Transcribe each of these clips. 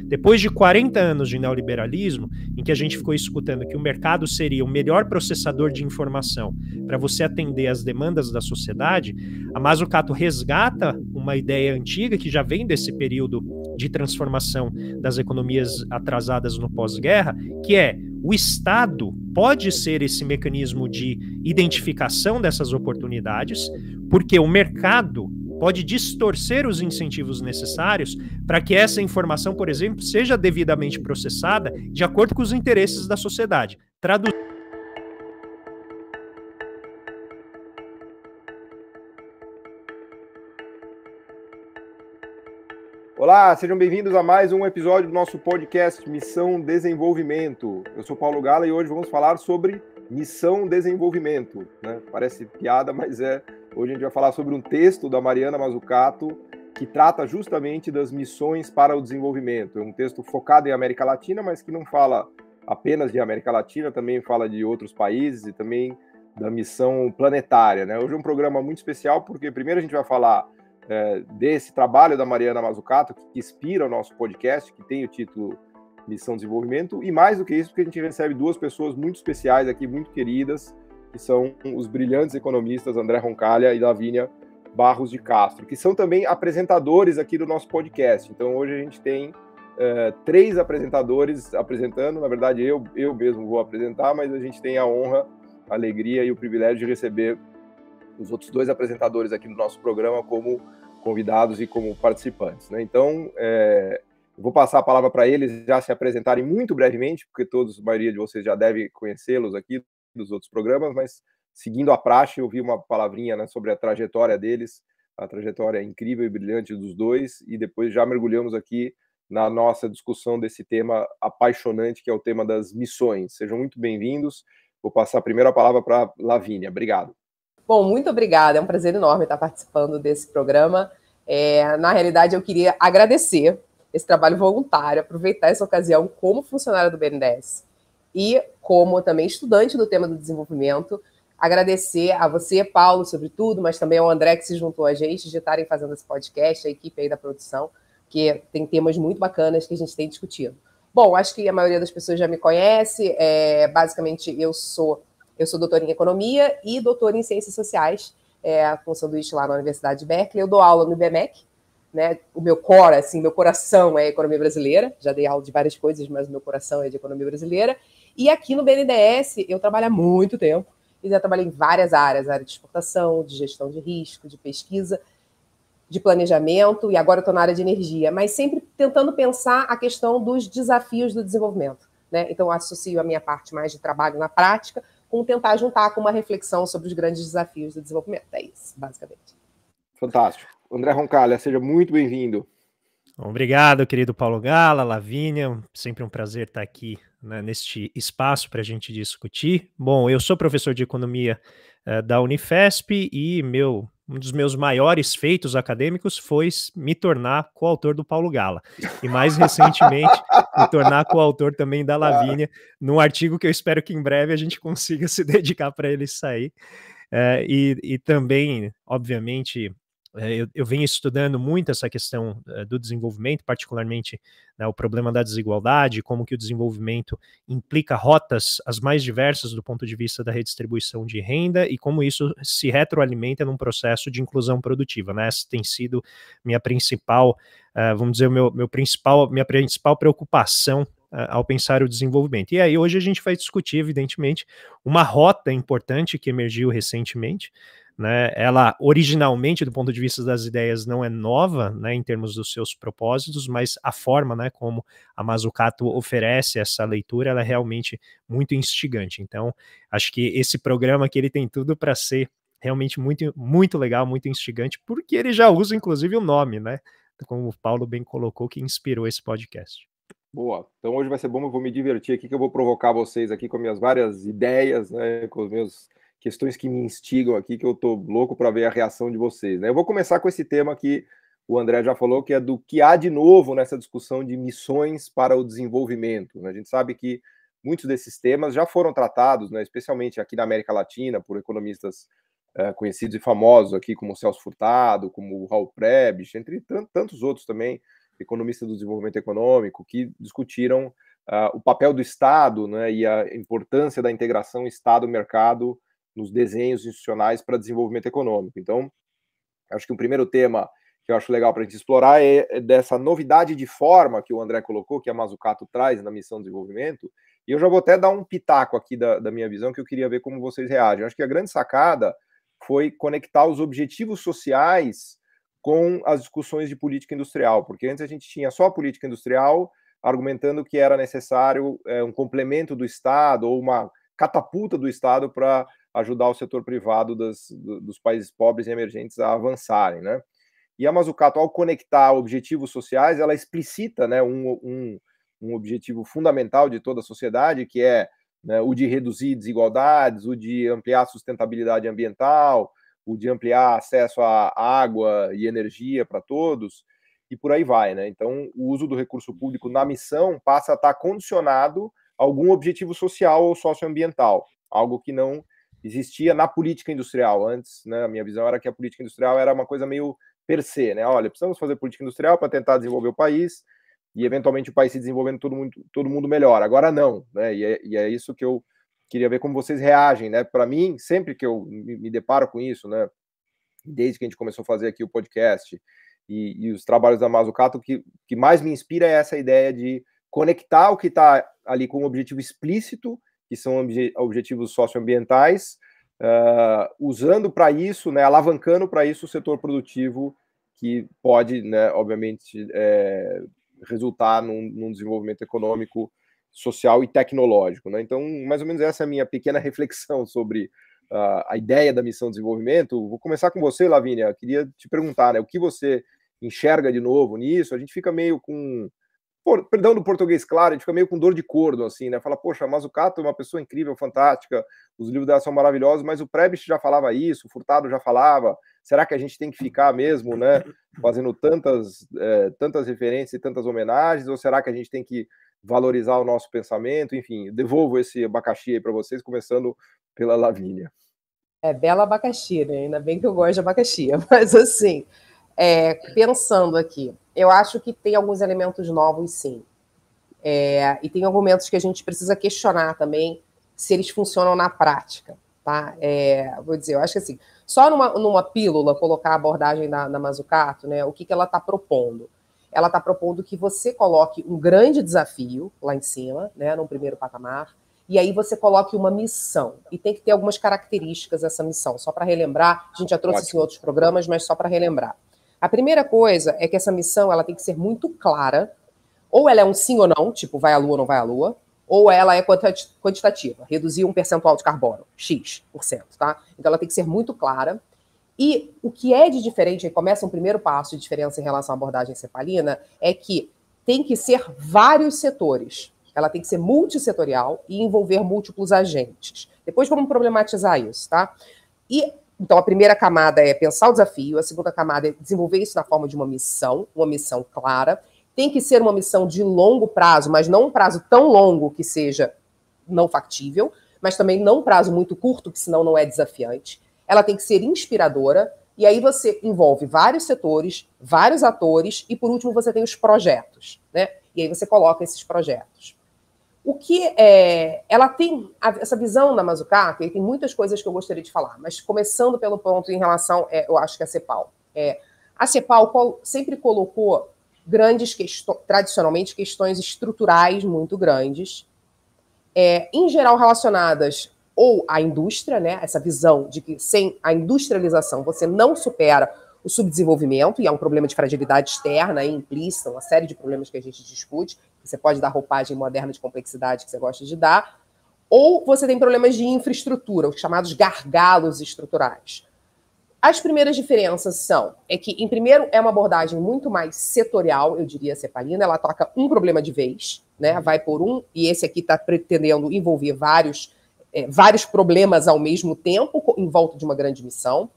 depois de 40 anos de neoliberalismo, em que a gente ficou escutando que o mercado seria o melhor processador de informação para você atender às demandas da sociedade, a Mazzucato resgata uma ideia antiga que já vem desse período de transformação das economias atrasadas no pós-guerra, que é o Estado pode ser esse mecanismo de identificação dessas oportunidades, porque o mercado pode distorcer os incentivos necessários para que essa informação, por exemplo, seja devidamente processada de acordo com os interesses da sociedade. Olá, sejam bem-vindos a mais um episódio do nosso podcast Missão Desenvolvimento. Eu sou Paulo Gala e hoje vamos falar sobre Missão Desenvolvimento, né? Parece piada, mas hoje a gente vai falar sobre um texto da Mariana Mazzucato que trata justamente das missões para o desenvolvimento. É um texto focado em América Latina, mas que não fala apenas de América Latina, também fala de outros países e também da missão planetária, né? Hoje é um programa muito especial porque primeiro a gente vai falar desse trabalho da Mariana Mazzucato, que inspira o nosso podcast, que tem o título Missão Desenvolvimento, e mais do que isso, porque a gente recebe duas pessoas muito especiais aqui, muito queridas, que são os brilhantes economistas André Roncalha e Lavínia Barros de Castro, que são também apresentadores aqui do nosso podcast. Então hoje a gente tem três apresentadores apresentando, na verdade eu mesmo vou apresentar, mas a gente tem a honra, a alegria e o privilégio de receber os outros dois apresentadores aqui do nosso programa como convidados e como participantes, né? Então, eu vou passar a palavra para eles já se apresentarem muito brevemente, porque a maioria de vocês já deve conhecê-los aqui dos outros programas, mas seguindo a praxe, eu vi uma palavrinha, né, sobre a trajetória deles, a trajetória incrível e brilhante dos dois, e depois já mergulhamos aqui na nossa discussão desse tema apaixonante, que é o tema das missões. Sejam muito bem-vindos. Vou passar primeiro a palavra para a Lavínia. Obrigado. Bom, muito obrigada. É um prazer enorme estar participando desse programa. Na realidade, eu queria agradecer esse trabalho voluntário, aproveitar essa ocasião como funcionária do BNDES e como também estudante do tema do desenvolvimento. Agradecer a você, Paulo, sobretudo, mas também ao André, que se juntou a gente, de estarem fazendo esse podcast, a equipe aí da produção, que tem temas muito bacanas que a gente tem discutido. Bom, acho que a maioria das pessoas já me conhece. Basicamente, eu sou doutora em Economia e doutora em Ciências Sociais, com sanduíche lá na Universidade de Berkeley. Eu dou aula no IBMEC, né? O meu core, assim, meu coração é Economia Brasileira. Já dei aula de várias coisas, mas o meu coração é de Economia Brasileira. E aqui no BNDES, eu trabalho há muito tempo. E já trabalhei em várias áreas, área de exportação, de gestão de risco, de pesquisa, de planejamento, e agora eu estou na área de energia, mas sempre tentando pensar a questão dos desafios do desenvolvimento, né? Então, eu associo a minha parte mais de trabalho na prática com tentar juntar com uma reflexão sobre os grandes desafios do desenvolvimento. É isso, basicamente. Fantástico. André Roncalha, seja muito bem-vindo. Obrigado, querido Paulo Gala, Lavínia, sempre um prazer estar aqui, né, neste espaço para a gente discutir. Bom, eu sou professor de Economia da Unifesp e um dos meus maiores feitos acadêmicos foi me tornar coautor do Paulo Gala. E mais recentemente, me tornar coautor também da Lavínia, num artigo que eu espero que em breve a gente consiga se dedicar para ele sair. E também, obviamente, eu venho estudando muito essa questão do desenvolvimento, particularmente, né, o problema da desigualdade, como que o desenvolvimento implica rotas as mais diversas do ponto de vista da redistribuição de renda e como isso se retroalimenta num processo de inclusão produtiva, né? Essa tem sido minha principal, vamos dizer, minha principal preocupação ao pensar o desenvolvimento. E aí hoje a gente vai discutir, evidentemente, uma rota importante que emergiu recentemente, né? Ela originalmente, do ponto de vista das ideias, não é nova, né, em termos dos seus propósitos, mas a forma, né, como a Mazzucato oferece essa leitura, ela é realmente muito instigante. Então, acho que esse programa aqui, ele tem tudo para ser realmente muito, muito legal, muito instigante, porque ele já usa, inclusive, o nome, né, como o Paulo bem colocou, que inspirou esse podcast. Boa. Então hoje vai ser bom, eu vou me divertir aqui, que eu vou provocar vocês aqui com minhas várias ideias, né, com as minhas questões que me instigam aqui, que eu tô louco para ver a reação de vocês, né? Eu vou começar com esse tema que o André já falou, que é do que há de novo nessa discussão de missões para o desenvolvimento, né? A gente sabe que muitos desses temas já foram tratados, né, especialmente aqui na América Latina, por economistas conhecidos e famosos aqui, como o Celso Furtado, como o Raul Prebisch, entre tantos outros também, economistas do desenvolvimento econômico, que discutiram o papel do Estado, né, e a importância da integração Estado-mercado nos desenhos institucionais para desenvolvimento econômico. Então, acho que o primeiro tema que eu acho legal para a gente explorar é dessa novidade de forma que o André colocou, que a Mazzucato traz na missão de desenvolvimento, e eu já vou até dar um pitaco aqui da minha visão, que eu queria ver como vocês reagem. Eu acho que a grande sacada foi conectar os objetivos sociais com as discussões de política industrial, porque antes a gente tinha só a política industrial, argumentando que era necessário um complemento do Estado ou uma catapulta do Estado para ajudar o setor privado dos países pobres e emergentes a avançarem, né? E a Mazzucato, ao conectar objetivos sociais, ela explicita, né, um objetivo fundamental de toda a sociedade, que é, né, o de reduzir desigualdades, o de ampliar a sustentabilidade ambiental, o de ampliar acesso à água e energia para todos, e por aí vai, né? Então, o uso do recurso público na missão passa a estar condicionado a algum objetivo social ou socioambiental, algo que não existia na política industrial. Antes, né, a minha visão era que a política industrial era uma coisa meio per se, né? Olha, precisamos fazer política industrial para tentar desenvolver o país e, eventualmente, o país se desenvolvendo, todo mundo melhor. Agora não, né? E é isso que eu queria ver como vocês reagem, né? Para mim, sempre que eu me deparo com isso, né, desde que a gente começou a fazer aqui o podcast e os trabalhos da Mazzucato, que mais me inspira é essa ideia de conectar o que está ali com um objetivo explícito, que são objetivos socioambientais, usando para isso, né, alavancando para isso o setor produtivo, que pode, né, obviamente, resultar num desenvolvimento econômico, social e tecnológico, né? Então, mais ou menos essa é a minha pequena reflexão sobre a ideia da missão de desenvolvimento. Vou começar com você, Lavínia. Queria te perguntar, né, o que você enxerga de novo nisso? A gente fica meio com... Perdão do português claro, a gente fica meio com dor de corno, assim, né? Fala, poxa, a Mazzucato é uma pessoa incrível, fantástica, os livros dela são maravilhosos, mas o Prebisch já falava isso, o Furtado já falava. Será que a gente tem que ficar mesmo, né, fazendo tantas referências e tantas homenagens, ou será que a gente tem que valorizar o nosso pensamento? Enfim, devolvo esse abacaxi aí para vocês, começando pela Lavínia. Bela abacaxi, né? Ainda bem que eu gosto de abacaxi, mas assim, pensando aqui, eu acho que tem alguns elementos novos, sim. E tem argumentos que a gente precisa questionar também se eles funcionam na prática, tá? Vou dizer, eu acho que assim, só numa pílula colocar a abordagem da Mazzucato, né? O que ela está propondo? Ela está propondo que você coloque um grande desafio lá em cima, né, num primeiro patamar, e aí você coloque uma missão. E tem que ter algumas características essa missão. Só para relembrar, a gente já trouxe isso em outros programas, mas só para relembrar. A primeira coisa é que essa missão ela tem que ser muito clara. Ou ela é um sim ou não, tipo vai à Lua ou não vai à Lua, ou ela é quantitativa, reduzir um percentual de carbono, X%, tá? Então ela tem que ser muito clara. E o que é de diferente, aí começa um primeiro passo de diferença em relação à abordagem cepalina, é que tem que ser vários setores. Ela tem que ser multissetorial e envolver múltiplos agentes. Depois vamos problematizar isso, tá? Então a primeira camada é pensar o desafio, a segunda camada é desenvolver isso na forma de uma missão clara. Tem que ser uma missão de longo prazo, mas não um prazo tão longo que seja não factível, mas também não um prazo muito curto, que senão não é desafiante. Ela tem que ser inspiradora, e aí você envolve vários setores, vários atores, e por último você tem os projetos, né? E aí você coloca esses projetos. O que ela tem essa visão da Mazzucato, e tem muitas coisas que eu gostaria de falar, mas começando pelo ponto em relação, eu acho que a CEPAL. A CEPAL sempre colocou tradicionalmente, questões estruturais muito grandes, em geral relacionadas ou à indústria, né, essa visão de que sem a industrialização você não supera o subdesenvolvimento, e é um problema de fragilidade externa, implícita, uma série de problemas que a gente discute, você pode dar roupagem moderna de complexidade que você gosta de dar, ou você tem problemas de infraestrutura, os chamados gargalos estruturais. As primeiras diferenças são, que, em primeiro, é uma abordagem muito mais setorial, eu diria, cepalina, ela toca um problema de vez, né, vai por um, e esse aqui está pretendendo envolver vários problemas ao mesmo tempo, em volta de uma grande missão.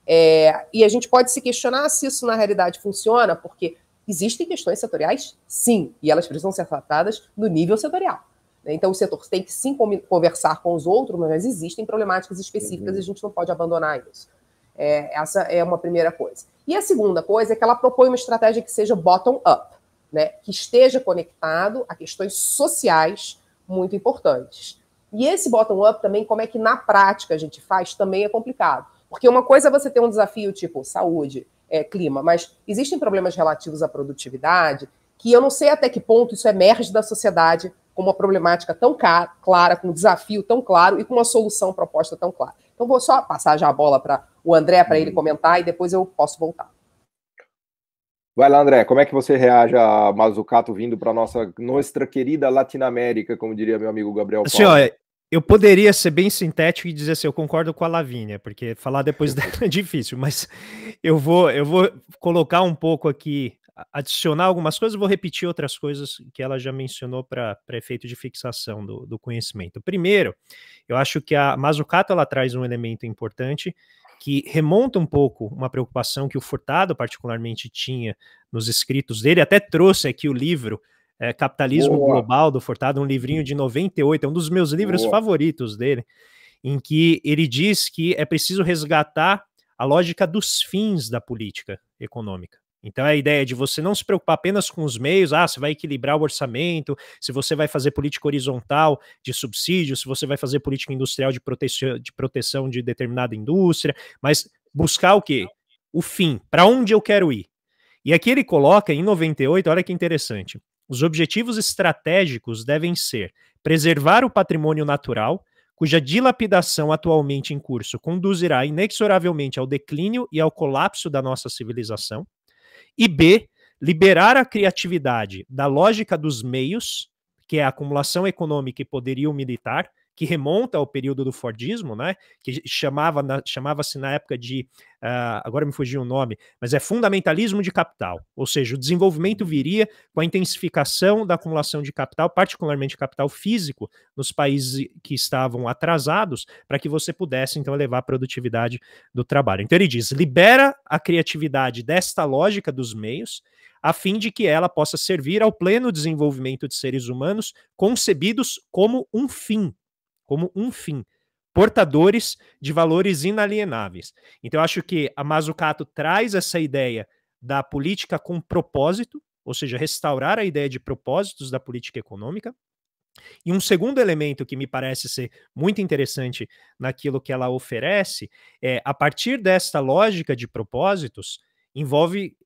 E a gente pode se questionar se isso, na realidade, funciona, porque existem questões setoriais, sim, e elas precisam ser tratadas no nível setorial. Então, o setor tem que, sim, conversar com os outros, mas existem problemáticas específicas e a gente não pode abandonar isso. Essa é uma primeira coisa. E a segunda coisa é que ela propõe uma estratégia que seja bottom-up. né, que esteja conectado a questões sociais muito importantes. E esse bottom-up também, como é que na prática a gente faz, também é complicado. Porque uma coisa é você ter um desafio tipo saúde, clima, mas existem problemas relativos à produtividade que eu não sei até que ponto isso emerge da sociedade com uma problemática tão clara, com um desafio tão claro e com uma solução proposta tão clara. Então vou só passar já a bola para o André, para ele comentar, e depois eu posso voltar. Vai lá, André, como é que você reage a Mazzucato vindo para nossa querida Latinoamérica, como diria meu amigo Gabriel Paulo? Assim, ó, eu poderia ser bem sintético e dizer assim, eu concordo com a Lavínia, porque falar depois dela é difícil, mas eu vou colocar um pouco aqui, adicionar algumas coisas, vou repetir outras coisas que ela já mencionou para efeito de fixação do conhecimento. Primeiro, eu acho que a Mazzucato ela traz um elemento importante que remonta um pouco uma preocupação que o Furtado particularmente tinha nos escritos dele, até trouxe aqui o livro Capitalismo Global do Furtado, um livrinho de 98, é um dos meus livros favoritos dele, em que ele diz que é preciso resgatar a lógica dos fins da política econômica. Então é a ideia de você não se preocupar apenas com os meios, você vai equilibrar o orçamento, se você vai fazer política horizontal de subsídio, se você vai fazer política industrial de proteção de determinada indústria, mas buscar o quê? O fim, para onde eu quero ir. E aqui ele coloca em 98, olha que interessante, os objetivos estratégicos devem ser preservar o patrimônio natural, cuja dilapidação atualmente em curso conduzirá inexoravelmente ao declínio e ao colapso da nossa civilização, e B, liberar a criatividade da lógica dos meios, que é a acumulação econômica e poderio militar, que remonta ao período do Fordismo, né, que chamava-se na época de, agora me fugiu o nome, mas é fundamentalismo de capital, ou seja, o desenvolvimento viria com a intensificação da acumulação de capital, particularmente capital físico, nos países que estavam atrasados, para que você pudesse, então, elevar a produtividade do trabalho. Então ele diz, libera a criatividade desta lógica dos meios, a fim de que ela possa servir ao pleno desenvolvimento de seres humanos concebidos como um fim, portadores de valores inalienáveis. Então, eu acho que a Mazzucato traz essa ideia da política com propósito, ou seja, restaurar a ideia de propósitos da política econômica. E um segundo elemento que me parece ser muito interessante naquilo que ela oferece é, a partir desta lógica de propósitos, envolve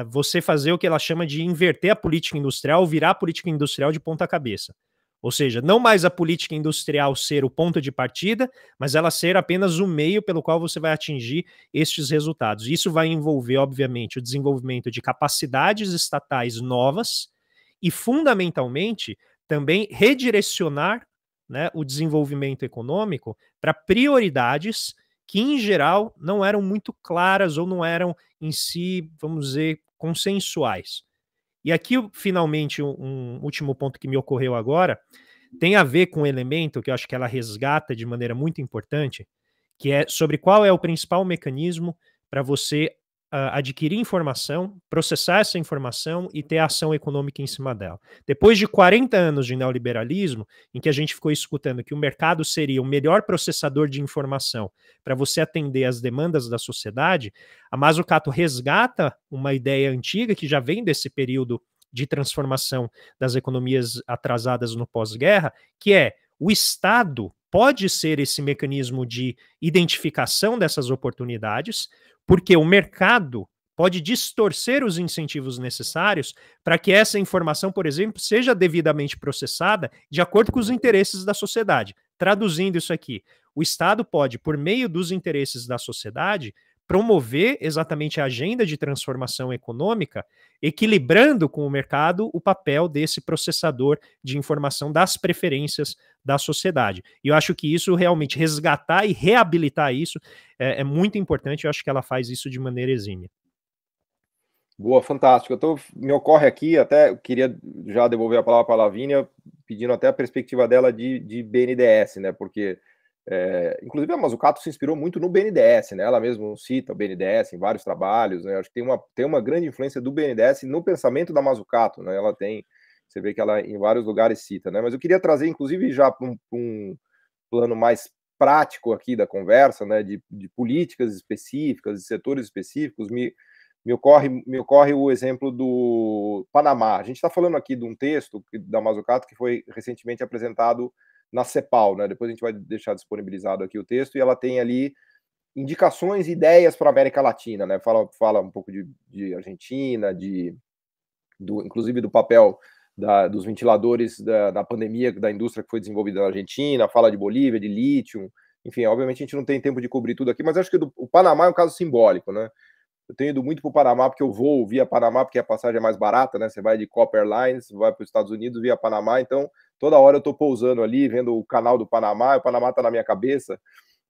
você fazer o que ela chama de inverter a política industrial, virar a política industrial de ponta cabeça. Ou seja, não mais a política industrial ser o ponto de partida, mas ela ser apenas o meio pelo qual você vai atingir estes resultados. Isso vai envolver, obviamente, o desenvolvimento de capacidades estatais novas e, fundamentalmente, também redirecionar, né, o desenvolvimento econômico para prioridades que, em geral, não eram muito claras ou não eram, em si, vamos dizer, consensuais. E aqui, finalmente, um último ponto que me ocorreu agora, tem a ver com um elemento que eu acho que ela resgata de maneira muito importante, que é sobre qual é o principal mecanismo para você adquirir informação, processar essa informação e ter ação econômica em cima dela. Depois de 40 anos de neoliberalismo, em que a gente ficou escutando que o mercado seria o melhor processador de informação para você atender às demandas da sociedade, a Mazzucato resgata uma ideia antiga que já vem desse período de transformação das economias atrasadas no pós-guerra, que é o Estado pode ser esse mecanismo de identificação dessas oportunidades, porque o mercado pode distorcer os incentivos necessários para que essa informação, por exemplo, seja devidamente processada de acordo com os interesses da sociedade. Traduzindo isso aqui, o Estado pode, por meio dos interesses da sociedade, promover exatamente a agenda de transformação econômica, equilibrando com o mercado o papel desse processador de informação das preferências da sociedade. E eu acho que isso realmente, resgatar e reabilitar isso, é muito importante, eu acho que ela faz isso de maneira exímia. Boa, fantástico. Me ocorre aqui, até eu queria já devolver a palavra para a Lavínia, pedindo até a perspectiva dela de BNDES, né? Porque, inclusive, a Mazzucato se inspirou muito no BNDES, né? Ela mesma cita o BNDES em vários trabalhos, né? Acho que tem uma grande influência do BNDES no pensamento da Mazzucato, né? Ela tem, você vê que ela em vários lugares cita, né? Mas eu queria trazer, inclusive, já para um plano mais prático aqui da conversa, né? De políticas específicas, de setores específicos, me me ocorre o exemplo do Panamá. A gente está falando aqui de um texto da Mazzucato que foi recentemente apresentado na CEPAL, né? Depois a gente vai deixar disponibilizado aqui o texto, e ela tem ali indicações e ideias para a América Latina, né? Fala um pouco de Argentina, inclusive do papel dos ventiladores da pandemia, da indústria que foi desenvolvida na Argentina, fala de Bolívia, de lítio, enfim, obviamente a gente não tem tempo de cobrir tudo aqui, mas acho que o Panamá é um caso simbólico, né? Eu tenho ido muito para o Panamá, porque eu vou via Panamá, porque a passagem é mais barata, né? Você vai de Copper Lines, vai para os Estados Unidos via Panamá, então toda hora eu estou pousando ali, vendo o canal do Panamá, o Panamá está na minha cabeça,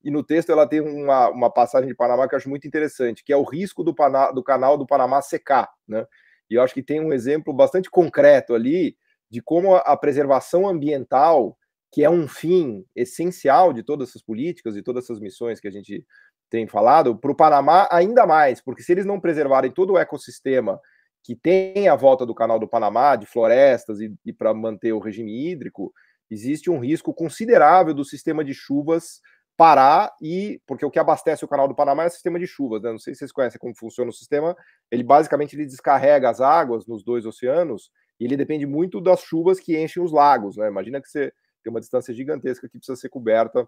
e no texto ela tem uma passagem de Panamá que eu acho muito interessante, que é o risco do canal do Panamá secar, né? E eu acho que tem um exemplo bastante concreto ali de como a preservação ambiental, que é um fim essencial de todas essas políticas e todas essas missões que a gente tem falado, para o Panamá ainda mais, porque se eles não preservarem todo o ecossistema que tem à volta do canal do Panamá, de florestas e para manter o regime hídrico, existe um risco considerável do sistema de chuvas parar, porque o que abastece o canal do Panamá é o sistema de chuvas, né? Não sei se vocês conhecem como funciona o sistema, ele basicamente descarrega as águas nos dois oceanos, e ele depende muito das chuvas que enchem os lagos, né? Imagina que você tem uma distância gigantesca que precisa ser coberta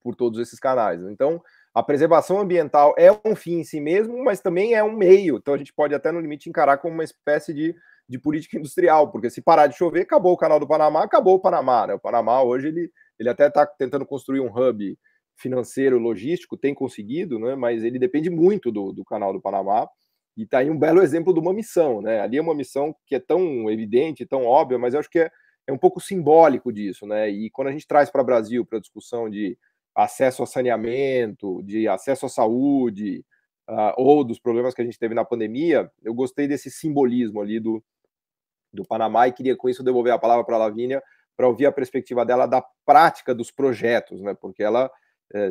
por todos esses canais. Então, a preservação ambiental é um fim em si mesmo, mas também é um meio. Então, a gente pode até, no limite, encarar como uma espécie de política industrial, porque se parar de chover, acabou o canal do Panamá, acabou o Panamá, né? O Panamá, hoje, ele até está tentando construir um hub financeiro, logístico, tem conseguido, né? Mas ele depende muito do canal do Panamá, e está aí um belo exemplo de uma missão, né? Ali é uma missão que é tão evidente, tão óbvia, mas eu acho que é um pouco simbólico disso, né? E quando a gente traz para o Brasil, para a discussão de acesso a saneamento, de acesso à saúde, ou dos problemas que a gente teve na pandemia, eu gostei desse simbolismo ali do Panamá, e queria com isso devolver a palavra para a Lavínia, para ouvir a perspectiva dela da prática dos projetos, né? Porque ela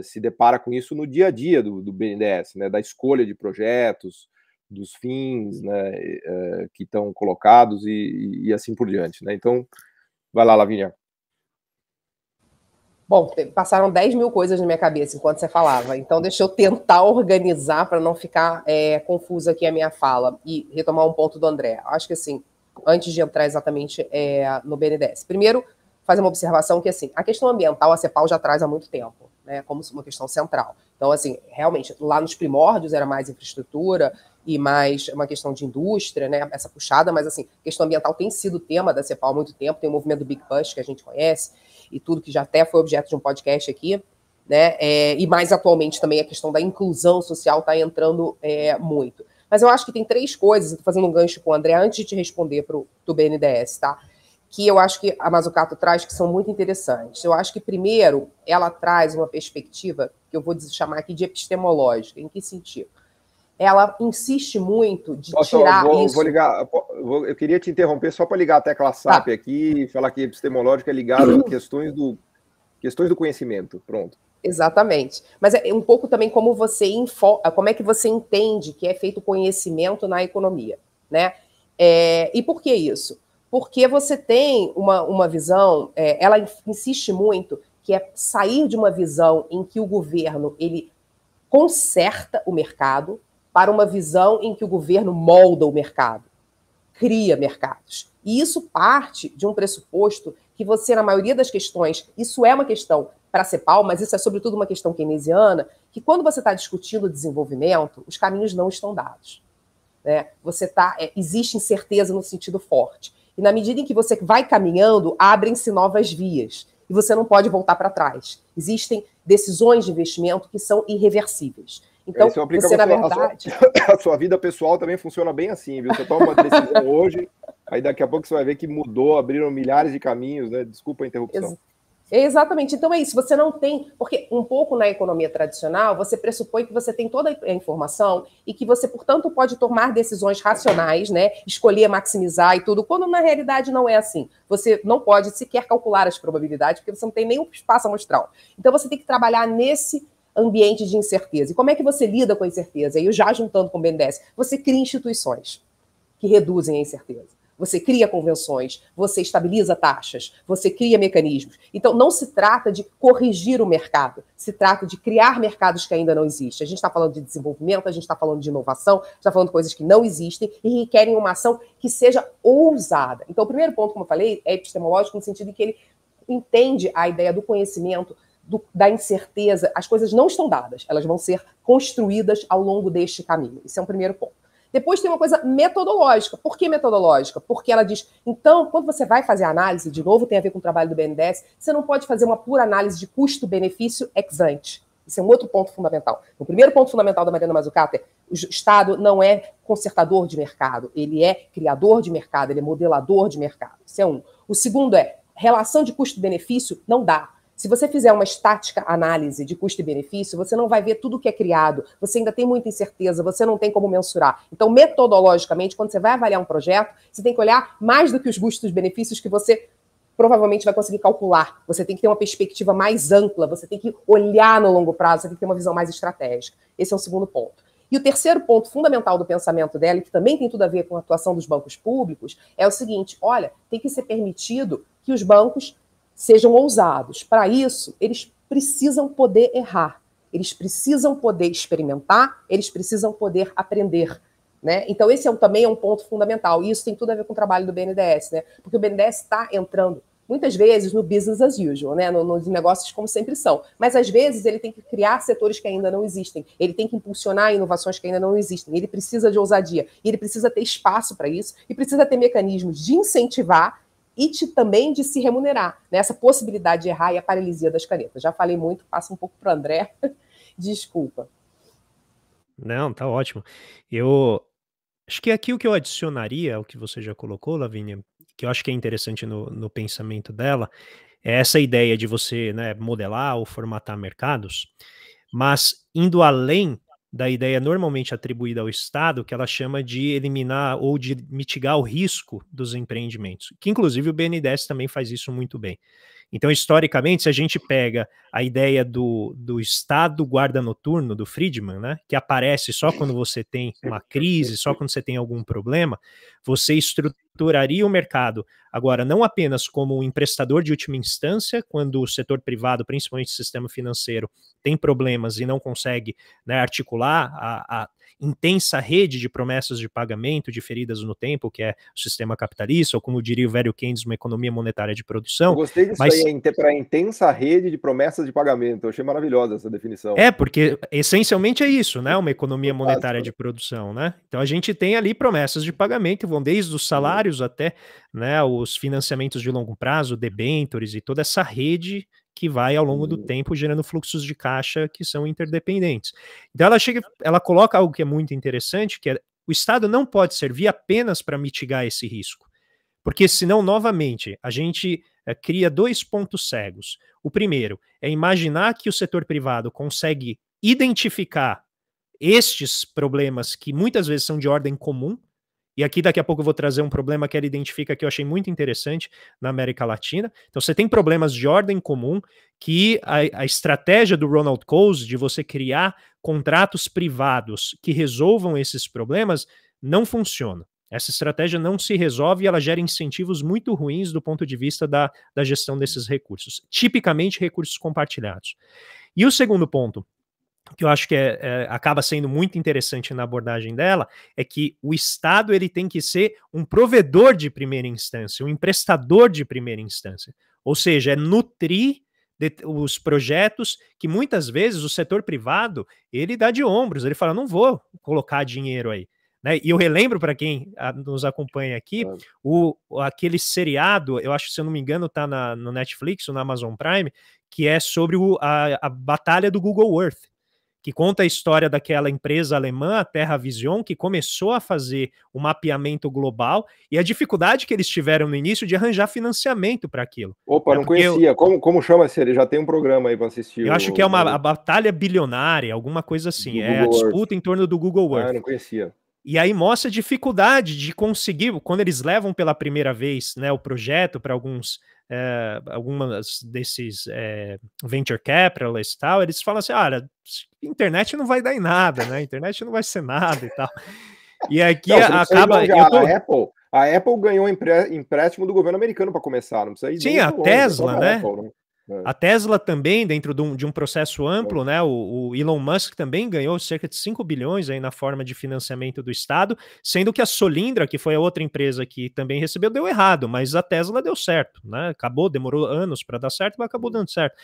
se depara com isso no dia a dia do BNDES, né? Da escolha de projetos, dos fins, né? Que estão colocados e assim por diante, né? Então, vai lá, Lavínia. Bom, passaram 10 mil coisas na minha cabeça enquanto você falava, então deixa eu tentar organizar para não ficar confusa aqui a minha fala e retomar um ponto do André. Acho que, assim, antes de entrar exatamente no BNDES, primeiro, fazer uma observação que, assim, a questão ambiental a CEPAL já traz há muito tempo, né, como uma questão central. Então, assim, realmente, lá nos primórdios era mais infraestrutura e mais uma questão de indústria, né, essa puxada, mas, assim, a questão ambiental tem sido tema da CEPAL há muito tempo, tem o movimento do Big Push, que a gente conhece, e tudo que já até foi objeto de um podcast aqui, né, e mais atualmente também a questão da inclusão social está entrando muito. Mas eu acho que tem 3 coisas, estou fazendo um gancho com o André, antes de te responder do BNDES, tá? Que eu acho que a Mazzucato traz que são muito interessantes. Eu acho que, primeiro, ela traz uma perspectiva que eu vou chamar aqui de epistemológica. Em que sentido? Ela insiste muito de tirar isso... Vou ligar, eu queria te interromper só para ligar a tecla SAP aqui e falar que epistemológica é ligada a questões do conhecimento. Pronto. Exatamente. Mas é um pouco também como como é que você entende que é feito conhecimento na economia, né? E por que isso? Porque você tem uma visão, ela insiste muito, que é sair de uma visão em que o governo ele conserta o mercado para uma visão em que o governo molda o mercado, cria mercados. E isso parte de um pressuposto que você, na maioria das questões, isso é uma questão para a CEPAL, mas isso é sobretudo uma questão keynesiana, que quando você está discutindo desenvolvimento, os caminhos não estão dados. Né? Existe incerteza no sentido forte. E na medida em que você vai caminhando, abrem-se novas vias. E você não pode voltar para trás. Existem decisões de investimento que são irreversíveis. Então, você, na verdade... A sua vida pessoal também funciona bem assim, viu? Você toma uma decisão hoje, aí daqui a pouco você vai ver que mudou, abriram milhares de caminhos, né? Desculpa a interrupção. Exatamente. Então é isso, você não tem... Porque um pouco na economia tradicional, você pressupõe que você tem toda a informação e que você, portanto, pode tomar decisões racionais, né? Escolher, maximizar e tudo, quando na realidade não é assim. Você não pode sequer calcular as probabilidades, porque você não tem nenhum espaço amostral. Então você tem que trabalhar nesse ambiente de incerteza. E como é que você lida com a incerteza? E eu já juntando com o BNDES, você cria instituições que reduzem a incerteza. você cria convenções, você estabiliza taxas, você cria mecanismos. Então, não se trata de corrigir o mercado, se trata de criar mercados que ainda não existem. A gente está falando de desenvolvimento, a gente está falando de inovação, a gente está falando de coisas que não existem e requerem uma ação que seja ousada. Então, o primeiro ponto, como eu falei, é epistemológico no sentido de que ele entende a ideia do conhecimento, da incerteza. As coisas não estão dadas, elas vão ser construídas ao longo deste caminho. Isso é um primeiro ponto. Depois tem uma coisa metodológica. Por que metodológica? Porque ela diz, então, quando você vai fazer a análise, de novo tem a ver com o trabalho do BNDES, você não pode fazer uma pura análise de custo-benefício ex ante. Isso é um outro ponto fundamental. O primeiro ponto fundamental da Mariana Mazzucato é o Estado não é consertador de mercado, ele é criador de mercado, ele é modelador de mercado. Isso é um. O segundo é, relação de custo-benefício não dá. Se você fizer uma estática análise de custo e benefício, você não vai ver tudo o que é criado, você ainda tem muita incerteza, você não tem como mensurar. Então, metodologicamente, quando você vai avaliar um projeto, você tem que olhar mais do que os custos e benefícios que você provavelmente vai conseguir calcular. Você tem que ter uma perspectiva mais ampla, você tem que olhar no longo prazo, você tem que ter uma visão mais estratégica. Esse é o segundo ponto. E o terceiro ponto fundamental do pensamento dela, e que também tem tudo a ver com a atuação dos bancos públicos, é o seguinte, olha, tem que ser permitido que os bancos sejam ousados. Para isso, eles precisam poder errar, eles precisam poder experimentar, eles precisam poder aprender. Né? Então, esse também é um ponto fundamental. E isso tem tudo a ver com o trabalho do BNDES, né? Porque o BNDES está entrando, muitas vezes, no business as usual, né? Nos negócios como sempre são. Mas, às vezes, ele tem que criar setores que ainda não existem. Ele tem que impulsionar inovações que ainda não existem. Ele precisa de ousadia. E ele precisa ter espaço para isso. E precisa ter mecanismos de incentivar e também de se remunerar, né? Essa possibilidade de errar e a paralisia das canetas. Já falei muito, passa um pouco para o André. Desculpa. Não, tá ótimo. Eu acho que aqui o que eu adicionaria ao que você já colocou, Lavínia, que eu acho que é interessante no pensamento dela, é essa ideia de você, né, modelar ou formatar mercados, mas indo além da ideia normalmente atribuída ao Estado, que ela chama de eliminar ou de mitigar o risco dos empreendimentos, que inclusive o BNDES também faz isso muito bem. Então, historicamente, se a gente pega a ideia do Estado guarda noturno, do Friedman, né, que aparece só quando você tem uma crise, só quando você tem algum problema, você estruturaria o mercado, agora, não apenas como um emprestador de última instância, quando o setor privado, principalmente o sistema financeiro, tem problemas e não consegue, né, articular a intensa rede de promessas de pagamento diferidas no tempo, que é o sistema capitalista, ou como diria o velho Keynes, uma economia monetária de produção. Eu gostei disso aí, para a intensa rede de promessas de pagamento. Eu achei maravilhosa essa definição. É, porque essencialmente é isso, né? Uma economia monetária de produção, né? Então a gente tem ali promessas de pagamento, vão desde os salários até, né, os financiamentos de longo prazo, debêntures e toda essa rede que vai ao longo do tempo gerando fluxos de caixa que são interdependentes. Então ela coloca algo que é muito interessante, que é o Estado não pode servir apenas para mitigar esse risco, porque senão, novamente, a gente cria dois pontos cegos. O primeiro é imaginar que o setor privado consegue identificar estes problemas que muitas vezes são de ordem comum, e aqui daqui a pouco eu vou trazer um problema que ela identifica que eu achei muito interessante na América Latina. Então você tem problemas de ordem comum que a estratégia do Ronald Coase de você criar contratos privados que resolvam esses problemas não funciona. Essa estratégia não se resolve e ela gera incentivos muito ruins do ponto de vista da gestão desses recursos, tipicamente recursos compartilhados. E o segundo ponto, que eu acho que acaba sendo muito interessante na abordagem dela, é que o Estado ele tem que ser um provedor de primeira instância, um emprestador de primeira instância. Ou seja, é nutrir os projetos que muitas vezes o setor privado ele dá de ombros, ele fala, não vou colocar dinheiro aí. Né? E eu relembro para quem nos acompanha aqui, aquele seriado, eu acho que se eu não me engano está no Netflix ou na Amazon Prime, que é sobre a batalha do Google Earth, que conta a história daquela empresa alemã, a TerraVision, que começou a fazer o mapeamento global e a dificuldade que eles tiveram no início de arranjar financiamento para aquilo. Opa, não conhecia. Como chama esse? Ele já tem um programa aí para assistir. Eu acho que é a batalha bilionária, alguma coisa assim. É a disputa em torno do Google Earth. Ah, não conhecia. E aí mostra a dificuldade de conseguir, quando eles levam pela primeira vez, né, o projeto para algumas desses venture capitalists e tal, eles falam assim, olha, internet não vai dar em nada, né? Internet não vai ser nada e tal. E aqui acaba... A Apple, A Apple ganhou empréstimo do governo americano para começar, não precisa ir Sim, a longe, Tesla, né? Apple, né? A Tesla também, dentro de um processo amplo, né? O Elon Musk também ganhou cerca de 5 bilhões aí na forma de financiamento do Estado, sendo que a Solyndra, que foi a outra empresa que também recebeu, deu errado, mas a Tesla deu certo, né? Acabou, demorou anos para dar certo, mas acabou dando certo.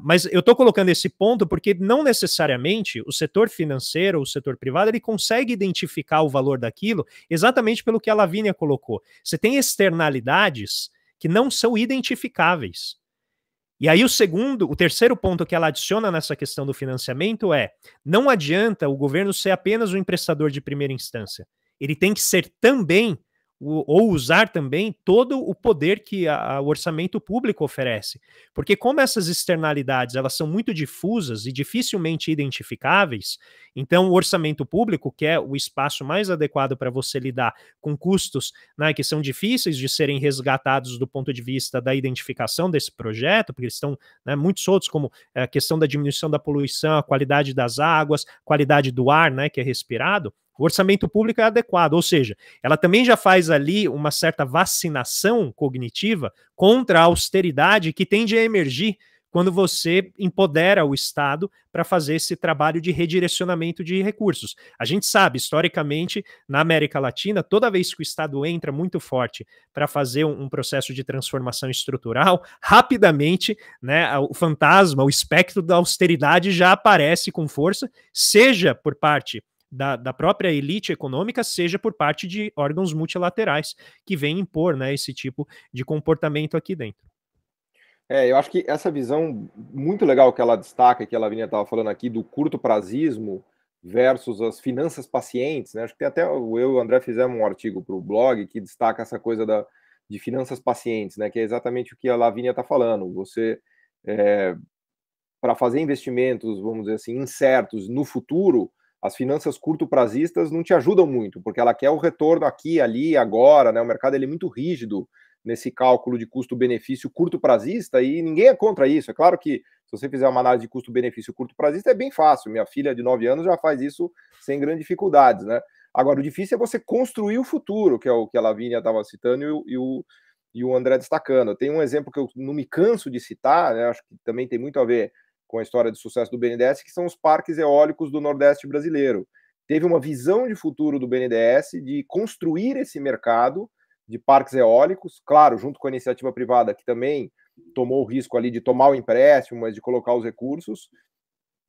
Mas eu estou colocando esse ponto porque não necessariamente o setor financeiro, o setor privado, ele consegue identificar o valor daquilo exatamente pelo que a Lavínia colocou. Você tem externalidades que não são identificáveis. E aí o terceiro ponto que ela adiciona nessa questão do financiamento é: não adianta o governo ser apenas um emprestador de primeira instância. Ele tem que ser também, ou usar também, todo o poder que o orçamento público oferece. Porque como essas externalidades elas são muito difusas e dificilmente identificáveis, então o orçamento público, que é o espaço mais adequado para você lidar com custos, né, que são difíceis de serem resgatados do ponto de vista da identificação desse projeto, porque eles estão, né, muito soltos, como a questão da diminuição da poluição, a qualidade das águas, qualidade do ar, né, que é respirado. O orçamento público é adequado, ou seja, ela também já faz ali uma certa vacinação cognitiva contra a austeridade que tende a emergir quando você empodera o Estado para fazer esse trabalho de redirecionamento de recursos. A gente sabe, historicamente, na América Latina, toda vez que o Estado entra muito forte para fazer um processo de transformação estrutural, rapidamente, né, o fantasma, o espectro da austeridade já aparece com força, seja por parte da própria elite econômica, seja por parte de órgãos multilaterais que vêm impor, né, esse tipo de comportamento aqui dentro. Eu acho que essa visão muito legal que ela destaca, que a Lavínia estava falando aqui, do curto prazismo versus as finanças pacientes, né? Acho que tem até eu e o André fizemos um artigo para o blog que destaca essa coisa de finanças pacientes, né? Que é exatamente o que a Lavínia está falando. Você, para fazer investimentos, vamos dizer assim, incertos no futuro, as finanças curto-prazistas não te ajudam muito, porque ela quer o retorno aqui, ali, agora, né? O mercado ele é muito rígido nesse cálculo de custo-benefício curto-prazista e ninguém é contra isso. É claro que se você fizer uma análise de custo-benefício curto-prazista é bem fácil. Minha filha de 9 anos já faz isso sem grandes dificuldades, né? Agora, o difícil é você construir o futuro, que é o que a Lavínia estava citando e o André destacando. Tem um exemplo que eu não me canso de citar, né? Acho que também tem muito a ver com a história de sucesso do BNDES, que são os parques eólicos do Nordeste brasileiro. Teve uma visão de futuro do BNDES de construir esse mercado de parques eólicos, claro, junto com a iniciativa privada, que também tomou o risco ali de tomar o empréstimo, mas de colocar os recursos.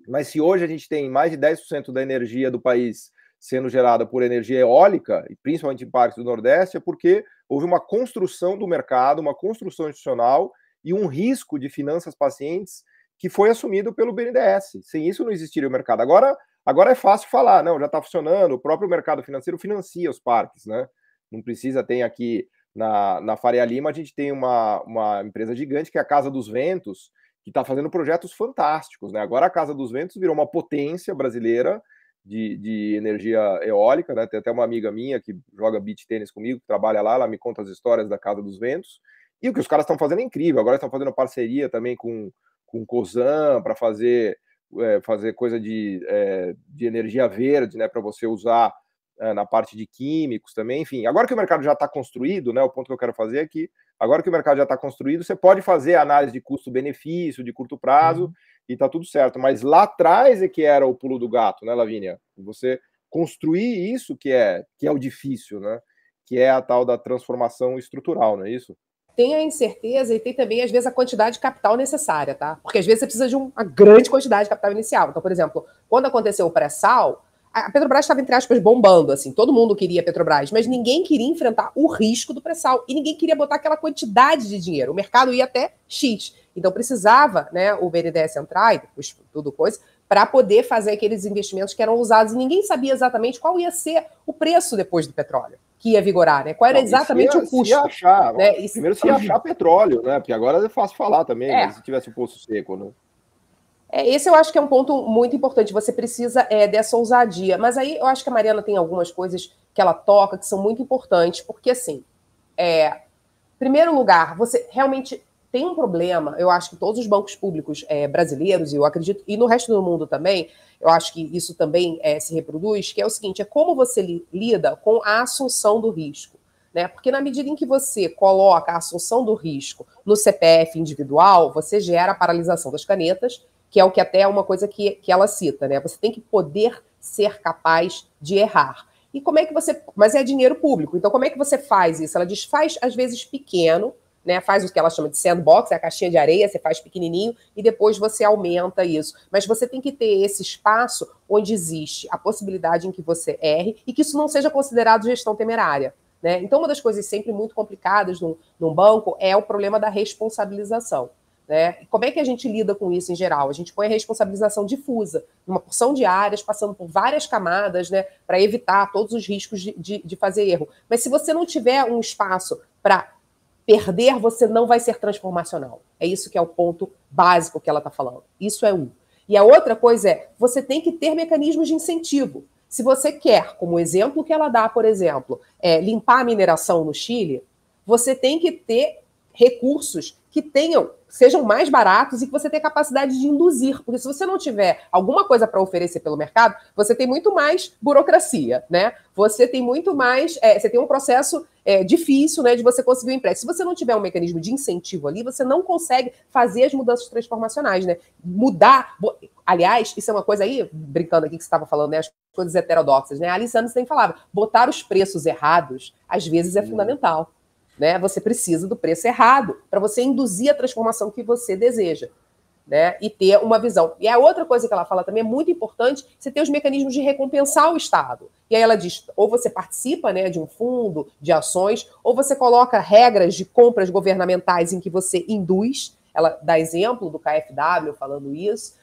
Mas se hoje a gente tem mais de 10% da energia do país sendo gerada por energia eólica, e principalmente em parques do Nordeste, é porque houve uma construção do mercado, uma construção institucional e um risco de finanças pacientes que foi assumido pelo BNDES. Sem isso não existiria o mercado. Agora é fácil falar, não, já está funcionando, o próprio mercado financeiro financia os parques, né? Não precisa, tem aqui na Faria Lima, a gente tem uma empresa gigante que é a Casa dos Ventos, que está fazendo projetos fantásticos, né? Agora a Casa dos Ventos virou uma potência brasileira de energia eólica, né? Tem até uma amiga minha que joga beach tênis comigo, que trabalha lá, ela me conta as histórias da Casa dos Ventos, e o que os caras estão fazendo é incrível. Agora estão fazendo parceria também com o Cosan para fazer coisa de energia verde, né? Para você usar na parte de químicos também, enfim. Agora que o mercado já está construído, né? O ponto que eu quero fazer é que agora que o mercado já está construído, você pode fazer análise de custo-benefício, de curto prazo, e tá tudo certo. Mas lá atrás é que era o pulo do gato, né, Lavínia? Você construir isso que é o difícil, né? Que é a tal da transformação estrutural, não é isso? Tem a incerteza e tem também, às vezes, a quantidade de capital necessária, tá? Porque às vezes você precisa de uma grande quantidade de capital inicial. Então, por exemplo, quando aconteceu o pré-sal, a Petrobras estava, entre aspas, bombando, assim, todo mundo queria a Petrobras, mas ninguém queria enfrentar o risco do pré-sal e ninguém queria botar aquela quantidade de dinheiro. O mercado ia até X. Então precisava, né, o BNDES entrar e depois tudo coisa, para poder fazer aqueles investimentos que eram usados e ninguém sabia exatamente qual ia ser o preço depois do petróleo que ia vigorar, né? Qual era exatamente o custo. Primeiro se ia achar petróleo, né? Porque agora é fácil falar também, mas se tivesse o poço seco, né? Esse eu acho que é um ponto muito importante. Você precisa dessa ousadia. Mas aí eu acho que a Mariana tem algumas coisas que ela toca que são muito importantes, porque, assim, em primeiro lugar, você realmente tem um problema. Eu acho que todos os bancos públicos brasileiros, e eu acredito, e no resto do mundo também, eu acho que isso também se reproduz, que é o seguinte, é como você lida com a assunção do risco. né? Porque na medida em que você coloca a assunção do risco no CPF individual, você gera a paralisação das canetas, que é o que até é uma coisa que ela cita, né? Você tem que poder ser capaz de errar. E como é que você... Mas é dinheiro público, então como é que você faz isso? Ela diz, faz às vezes pequeno, né? Faz o que ela chama de sandbox, é a caixinha de areia, você faz pequenininho e depois você aumenta isso. Mas você tem que ter esse espaço onde existe a possibilidade em que você erre e que isso não seja considerado gestão temerária, né? Então, uma das coisas sempre muito complicadas num banco é o problema da responsabilização, né? E como é que a gente lida com isso em geral? A gente põe a responsabilização difusa, numa porção de áreas, passando por várias camadas, né, para evitar todos os riscos de fazer erro. Mas se você não tiver um espaço para perder, você não vai ser transformacional. É isso que é o ponto básico que ela está falando. Isso é um. E a outra coisa é, você tem que ter mecanismos de incentivo. Se você quer, como exemplo que ela dá, por exemplo, limpar a mineração no Chile, você tem que ter recursos que sejam mais baratos e que você tenha capacidade de induzir. Porque se você não tiver alguma coisa para oferecer pelo mercado, você tem muito mais burocracia, né? Você tem muito mais... você tem um processo difícil, né, de você conseguir um empréstimo. Se você não tiver um mecanismo de incentivo ali, você não consegue fazer as mudanças transformacionais, né? Mudar... Aliás, isso é uma coisa aí, brincando aqui que você estava falando, né, as coisas heterodoxas, né? A Alice Anderson falava, botar os preços errados, às vezes, é fundamental. Né? Você precisa do preço errado para você induzir a transformação que você deseja, né? E ter uma visão. E a outra coisa que ela fala também é muito importante, você ter os mecanismos de recompensar o Estado. E aí ela diz, ou você participa, né, de um fundo, de ações, ou você coloca regras de compras governamentais em que você induz. Ela dá exemplo do KfW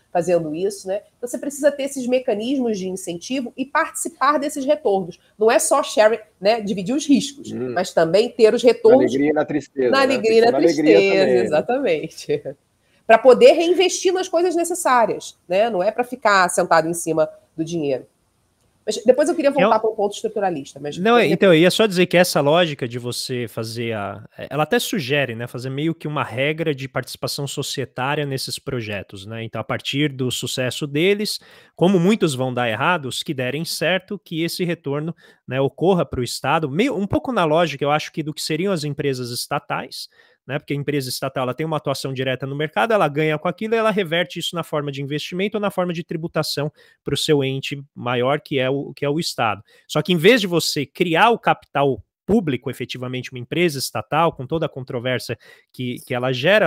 fazendo isso, né? Então você precisa ter esses mecanismos de incentivo e participar desses retornos. Não é só share, né? Dividir os riscos, mas também ter os retornos. Na alegria e na tristeza. Na alegria e na tristeza, também, exatamente. Né? Para poder reinvestir nas coisas necessárias, né? Não é para ficar sentado em cima do dinheiro. Mas depois eu queria voltar para um ponto estruturalista. Mas não, então, eu ia só dizer que essa lógica de você fazer ela até sugere, né, fazer meio que uma regra de participação societária nesses projetos, né? Então, a partir do sucesso deles, como muitos vão dar errado, os que derem certo, que esse retorno, né, ocorra para o Estado, meio um pouco na lógica, eu acho que do que seriam as empresas estatais, né, porque a empresa estatal ela tem uma atuação direta no mercado, ela ganha com aquilo e ela reverte isso na forma de investimento ou na forma de tributação para o seu ente maior, que é o Estado. Só que em vez de você criar o capital público, efetivamente uma empresa estatal, com toda a controvérsia que ela gera,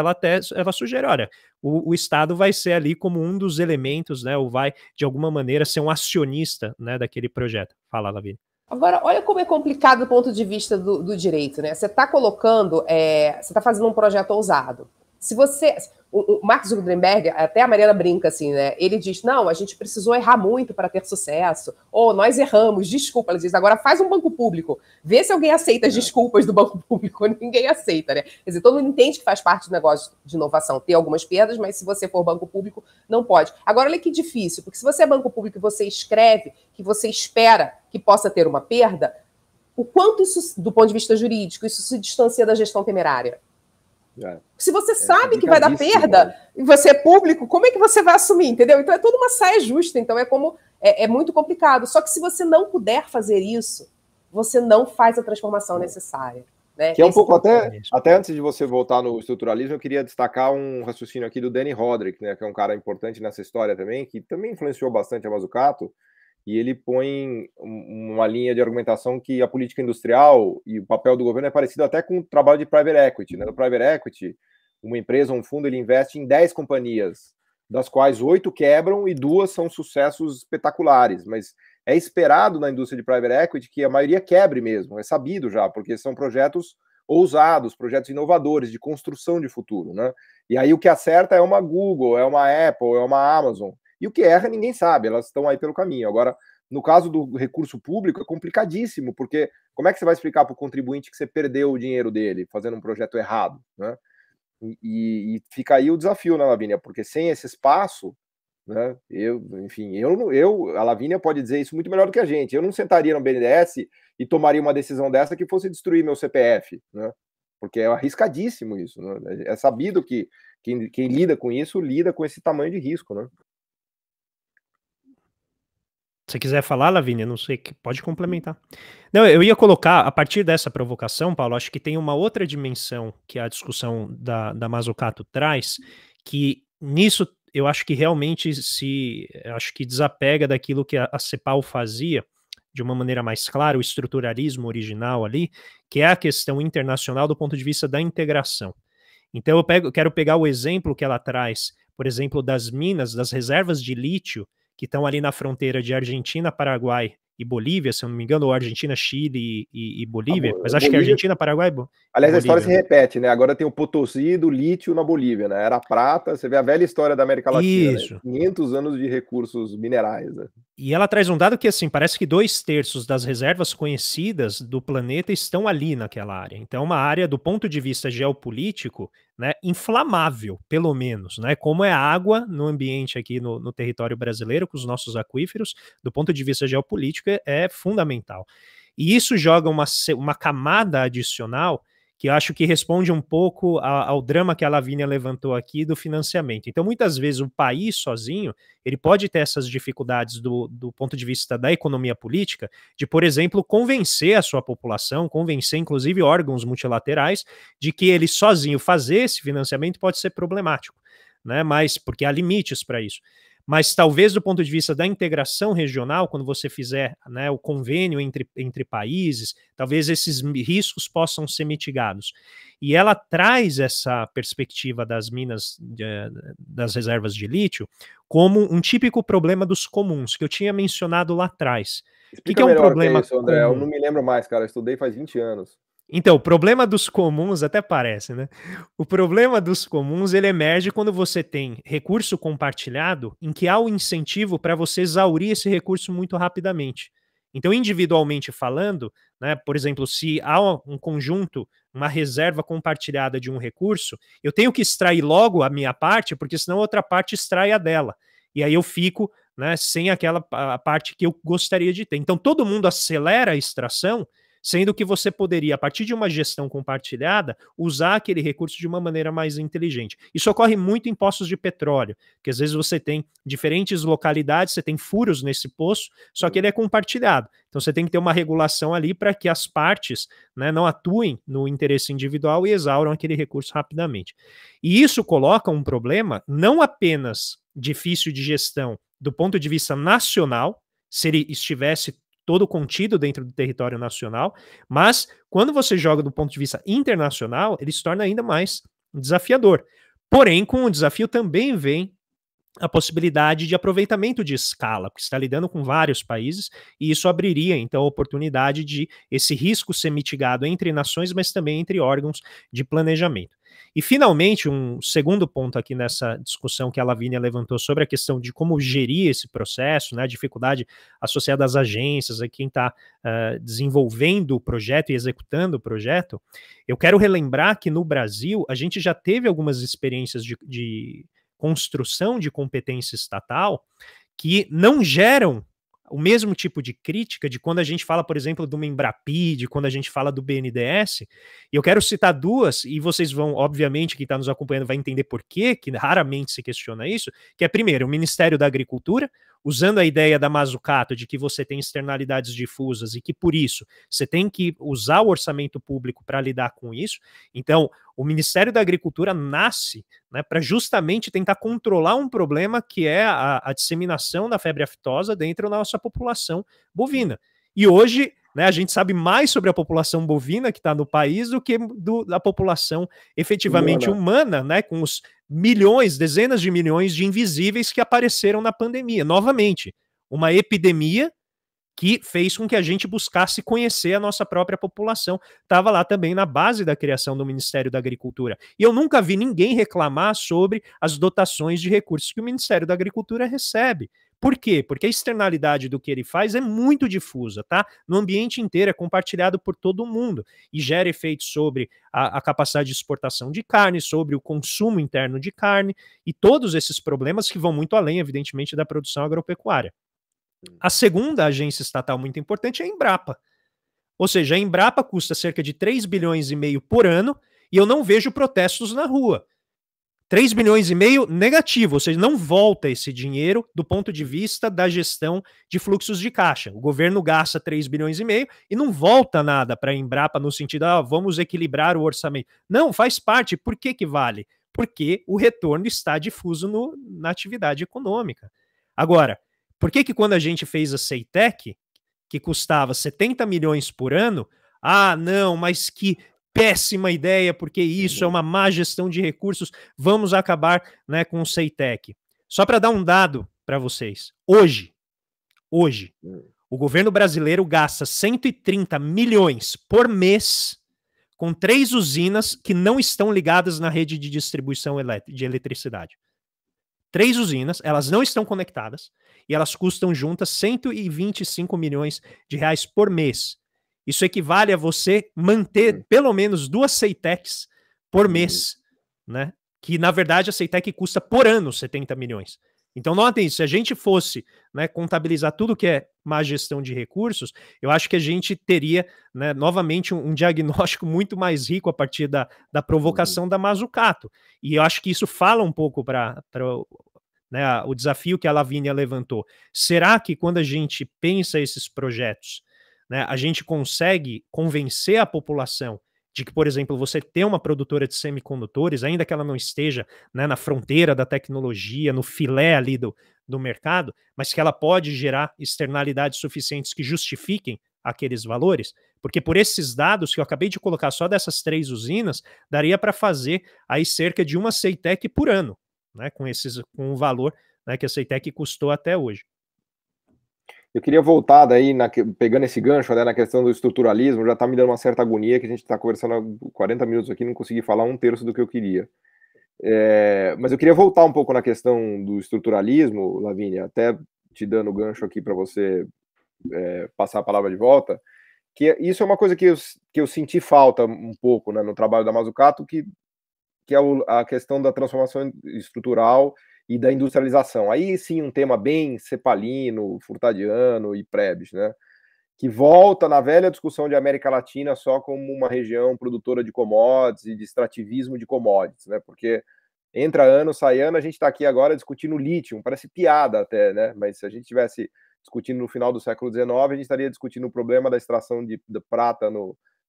ela sugere, olha, o Estado vai ser ali como um dos elementos, né, ou vai, de alguma maneira, ser um acionista, né, daquele projeto. Fala, Lavínia. Agora, olha como é complicado do ponto de vista do direito, né? Você está colocando, você está fazendo um projeto ousado. Se você... O Mark Zuckerberg, até a Mariana brinca assim, né? Ele diz, não, a gente precisou errar muito para ter sucesso. Ou nós erramos, desculpa. Ela diz, agora faz um banco público. Vê se alguém aceita as desculpas do banco público. Ninguém aceita, né? Quer dizer, todo mundo entende que faz parte do negócio de inovação ter algumas perdas, mas se você for banco público, não pode. Agora, olha que difícil, porque se você é banco público e você escreve que você espera que possa ter uma perda, o quanto isso, do ponto de vista jurídico, isso se distancia da gestão temerária? Se você sabe que vai dar perda e você é público, como é que você vai assumir, entendeu? Então é toda uma saia justa, então é muito complicado. Só que se você não puder fazer isso, você não faz a transformação necessária. Né? Que é um pouco, até antes de você voltar no estruturalismo, eu queria destacar um raciocínio aqui do Danny Roderick, né, que é um cara importante nessa história também, que também influenciou bastante a Mazzucato, e ele põe uma linha de argumentação que a política industrial e o papel do governo é parecido até com o trabalho de private equity. Né? No private equity, uma empresa, um fundo, ele investe em 10 companhias, das quais 8 quebram e 2 são sucessos espetaculares. Mas é esperado na indústria de private equity que a maioria quebre mesmo, é sabido já, porque são projetos ousados, projetos inovadores, de construção de futuro. Né? E aí o que acerta é uma Google, é uma Apple, é uma Amazon. E o que erra, ninguém sabe, elas estão aí pelo caminho. Agora, no caso do recurso público, é complicadíssimo, porque como é que você vai explicar para o contribuinte que você perdeu o dinheiro dele fazendo um projeto errado? Né? E fica aí o desafio, né, Lavínia? Porque sem esse espaço, né, a Lavínia pode dizer isso muito melhor do que a gente. Eu não sentaria no BNDES e tomaria uma decisão dessa que fosse destruir meu CPF, né? Porque é arriscadíssimo isso. Né? É sabido que quem lida com isso lida com esse tamanho de risco, né? Se quiser falar, Lavínia, não sei, pode complementar. Não, eu ia colocar, a partir dessa provocação, Paulo, acho que tem uma outra dimensão que a discussão da Mazzucato traz, que nisso eu acho que realmente acho que desapega daquilo que a CEPAL fazia de uma maneira mais clara, o estruturalismo original ali, que é a questão internacional do ponto de vista da integração. Então eu quero pegar o exemplo que ela traz, por exemplo, das minas, das reservas de lítio, que estão ali na fronteira de Argentina, Paraguai e Bolívia, se eu não me engano, ou Argentina, Chile e Bolívia, mas acho que é Argentina, Paraguai e Bolívia. Aliás, a história se repete, né? Agora tem o Potosí do lítio na Bolívia, né? Era prata, você vê a velha história da América Latina, Isso. Né? 500 anos de recursos minerais, né? E ela traz um dado que, assim, parece que 2/3 das reservas conhecidas do planeta estão ali naquela área. Então, uma área, do ponto de vista geopolítico, né, inflamável, pelo menos, né, como é a água no ambiente aqui no território brasileiro, com os nossos aquíferos, do ponto de vista geopolítico, é fundamental. E isso joga uma camada adicional que eu acho que responde um pouco ao drama que a Lavínia levantou aqui do financiamento. Então, muitas vezes, o país sozinho, ele pode ter essas dificuldades do ponto de vista da economia política, de, por exemplo, convencer a sua população, convencer, inclusive, órgãos multilaterais, de que ele sozinho fazer esse financiamento pode ser problemático, né? Mas, porque há limites para isso. Mas talvez do ponto de vista da integração regional, quando você fizer, né, o convênio entre países, talvez esses riscos possam ser mitigados. E ela traz essa perspectiva das minas, das reservas de lítio, como um típico problema dos comuns, que eu tinha mencionado lá atrás. Explica que é um problema isso, André? comum? Eu não me lembro mais, cara, eu estudei faz 20 anos. Então, o problema dos comuns até parece, né? O problema dos comuns, ele emerge quando você tem recurso compartilhado em que há o incentivo para você exaurir esse recurso muito rapidamente. Então, individualmente falando, né, por exemplo, se há um conjunto, uma reserva compartilhada de um recurso, eu tenho que extrair logo a minha parte, porque senão a outra parte extrai a dela. E aí eu fico, né, sem aquela parte que eu gostaria de ter. Então, todo mundo acelera a extração, sendo que você poderia, a partir de uma gestão compartilhada, usar aquele recurso de uma maneira mais inteligente. Isso ocorre muito em poços de petróleo, que às vezes você tem diferentes localidades, você tem furos nesse poço, só que ele é compartilhado. Então você tem que ter uma regulação ali para que as partes, né, não atuem no interesse individual e exauram aquele recurso rapidamente. E isso coloca um problema não apenas difícil de gestão do ponto de vista nacional, se ele estivesse todo contido dentro do território nacional, mas quando você joga do ponto de vista internacional, ele se torna ainda mais desafiador. Porém, com o desafio também vem a possibilidade de aproveitamento de escala, porque está lidando com vários países, e isso abriria, então, a oportunidade de esse risco ser mitigado entre nações, mas também entre órgãos de planejamento. E, finalmente, um segundo ponto aqui nessa discussão que a Lavínia levantou sobre a questão de como gerir esse processo, né, a dificuldade associada às agências, a quem está desenvolvendo o projeto e executando o projeto, eu quero relembrar que no Brasil a gente já teve algumas experiências de construção de competência estatal que não geram o mesmo tipo de crítica de quando a gente fala, por exemplo, do Embrapi, de quando a gente fala do BNDES, e eu quero citar duas, e vocês vão, obviamente, quem está nos acompanhando vai entender por quê, que raramente se questiona isso, que é, primeiro, o Ministério da Agricultura, usando a ideia da Mazzucato de que você tem externalidades difusas e que, por isso, você tem que usar o orçamento público para lidar com isso. Então, o Ministério da Agricultura nasce, né, para justamente tentar controlar um problema que é a disseminação da febre aftosa dentro da nossa população bovina. E hoje, né, a gente sabe mais sobre a população bovina que está no país do que da população efetivamente humana, né, com os milhões, dezenas de milhões de invisíveis que apareceram na pandemia. Novamente, uma epidemia que fez com que a gente buscasse conhecer a nossa própria população. Estava lá também na base da criação do Ministério da Agricultura. E eu nunca vi ninguém reclamar sobre as dotações de recursos que o Ministério da Agricultura recebe. Por quê? Porque a externalidade do que ele faz é muito difusa, tá? No ambiente inteiro, é compartilhado por todo mundo e gera efeitos sobre a capacidade de exportação de carne, sobre o consumo interno de carne e todos esses problemas que vão muito além, evidentemente, da produção agropecuária. A segunda agência estatal muito importante é a Embrapa. Ou seja, a Embrapa custa cerca de 3,5 bilhões por ano e eu não vejo protestos na rua. 3 bilhões e meio negativo, ou seja, não volta esse dinheiro do ponto de vista da gestão de fluxos de caixa. O governo gasta 3 bilhões e meio e não volta nada para a Embrapa no sentido, vamos equilibrar o orçamento. Não, faz parte. Por que que vale? Porque o retorno está difuso na atividade econômica. Agora, por que que quando a gente fez a Ceitec, que custava 70 milhões por ano, não, mas que péssima ideia, porque isso é uma má gestão de recursos, vamos acabar, né, com o Ceitec. Só para dar um dado para vocês, hoje, o governo brasileiro gasta 130 milhões por mês com 3 usinas que não estão ligadas na rede de distribuição de eletricidade. 3 usinas, elas não estão conectadas e elas custam juntas 125 milhões de reais por mês. Isso equivale a você manter pelo menos 2 Ceitecs por mês, né? Que, na verdade, a Ceitec custa por ano 70 milhões. Então, notem isso, se a gente fosse, né, contabilizar tudo que é má gestão de recursos, eu acho que a gente teria, né, novamente um diagnóstico muito mais rico a partir da provocação da Mazzucato. E eu acho que isso fala um pouco para né, o desafio que a Lavínia levantou. Será que quando a gente pensa esses projetos, né, a gente consegue convencer a população de que, por exemplo, você ter uma produtora de semicondutores, ainda que ela não esteja, né, na fronteira da tecnologia, no filé ali do mercado, mas que ela pode gerar externalidades suficientes que justifiquem aqueles valores? Porque por esses dados que eu acabei de colocar só dessas 3 usinas, daria para fazer aí cerca de uma Ceitec por ano, né, com o valor, né, que a Ceitec custou até hoje. Eu queria voltar daí, pegando esse gancho, né, na questão do estruturalismo, já está me dando uma certa agonia, que a gente está conversando há 40 minutos aqui, não consegui falar 1/3 do que eu queria. Mas eu queria voltar um pouco na questão do estruturalismo, Lavínia, até te dando gancho aqui para você passar a palavra de volta, que isso é uma coisa que eu senti falta um pouco, né, no trabalho da Mazzucato, que é a questão da transformação estrutural e da industrialização. Aí sim um tema bem cepalino, furtadiano e Prebisch, né? Que volta na velha discussão de América Latina só como uma região produtora de commodities e de extrativismo de commodities, né? Porque entra ano, sai ano, a gente está aqui agora discutindo lítio, parece piada até, né? Mas se a gente estivesse discutindo no final do século XIX, a gente estaria discutindo o problema da extração de prata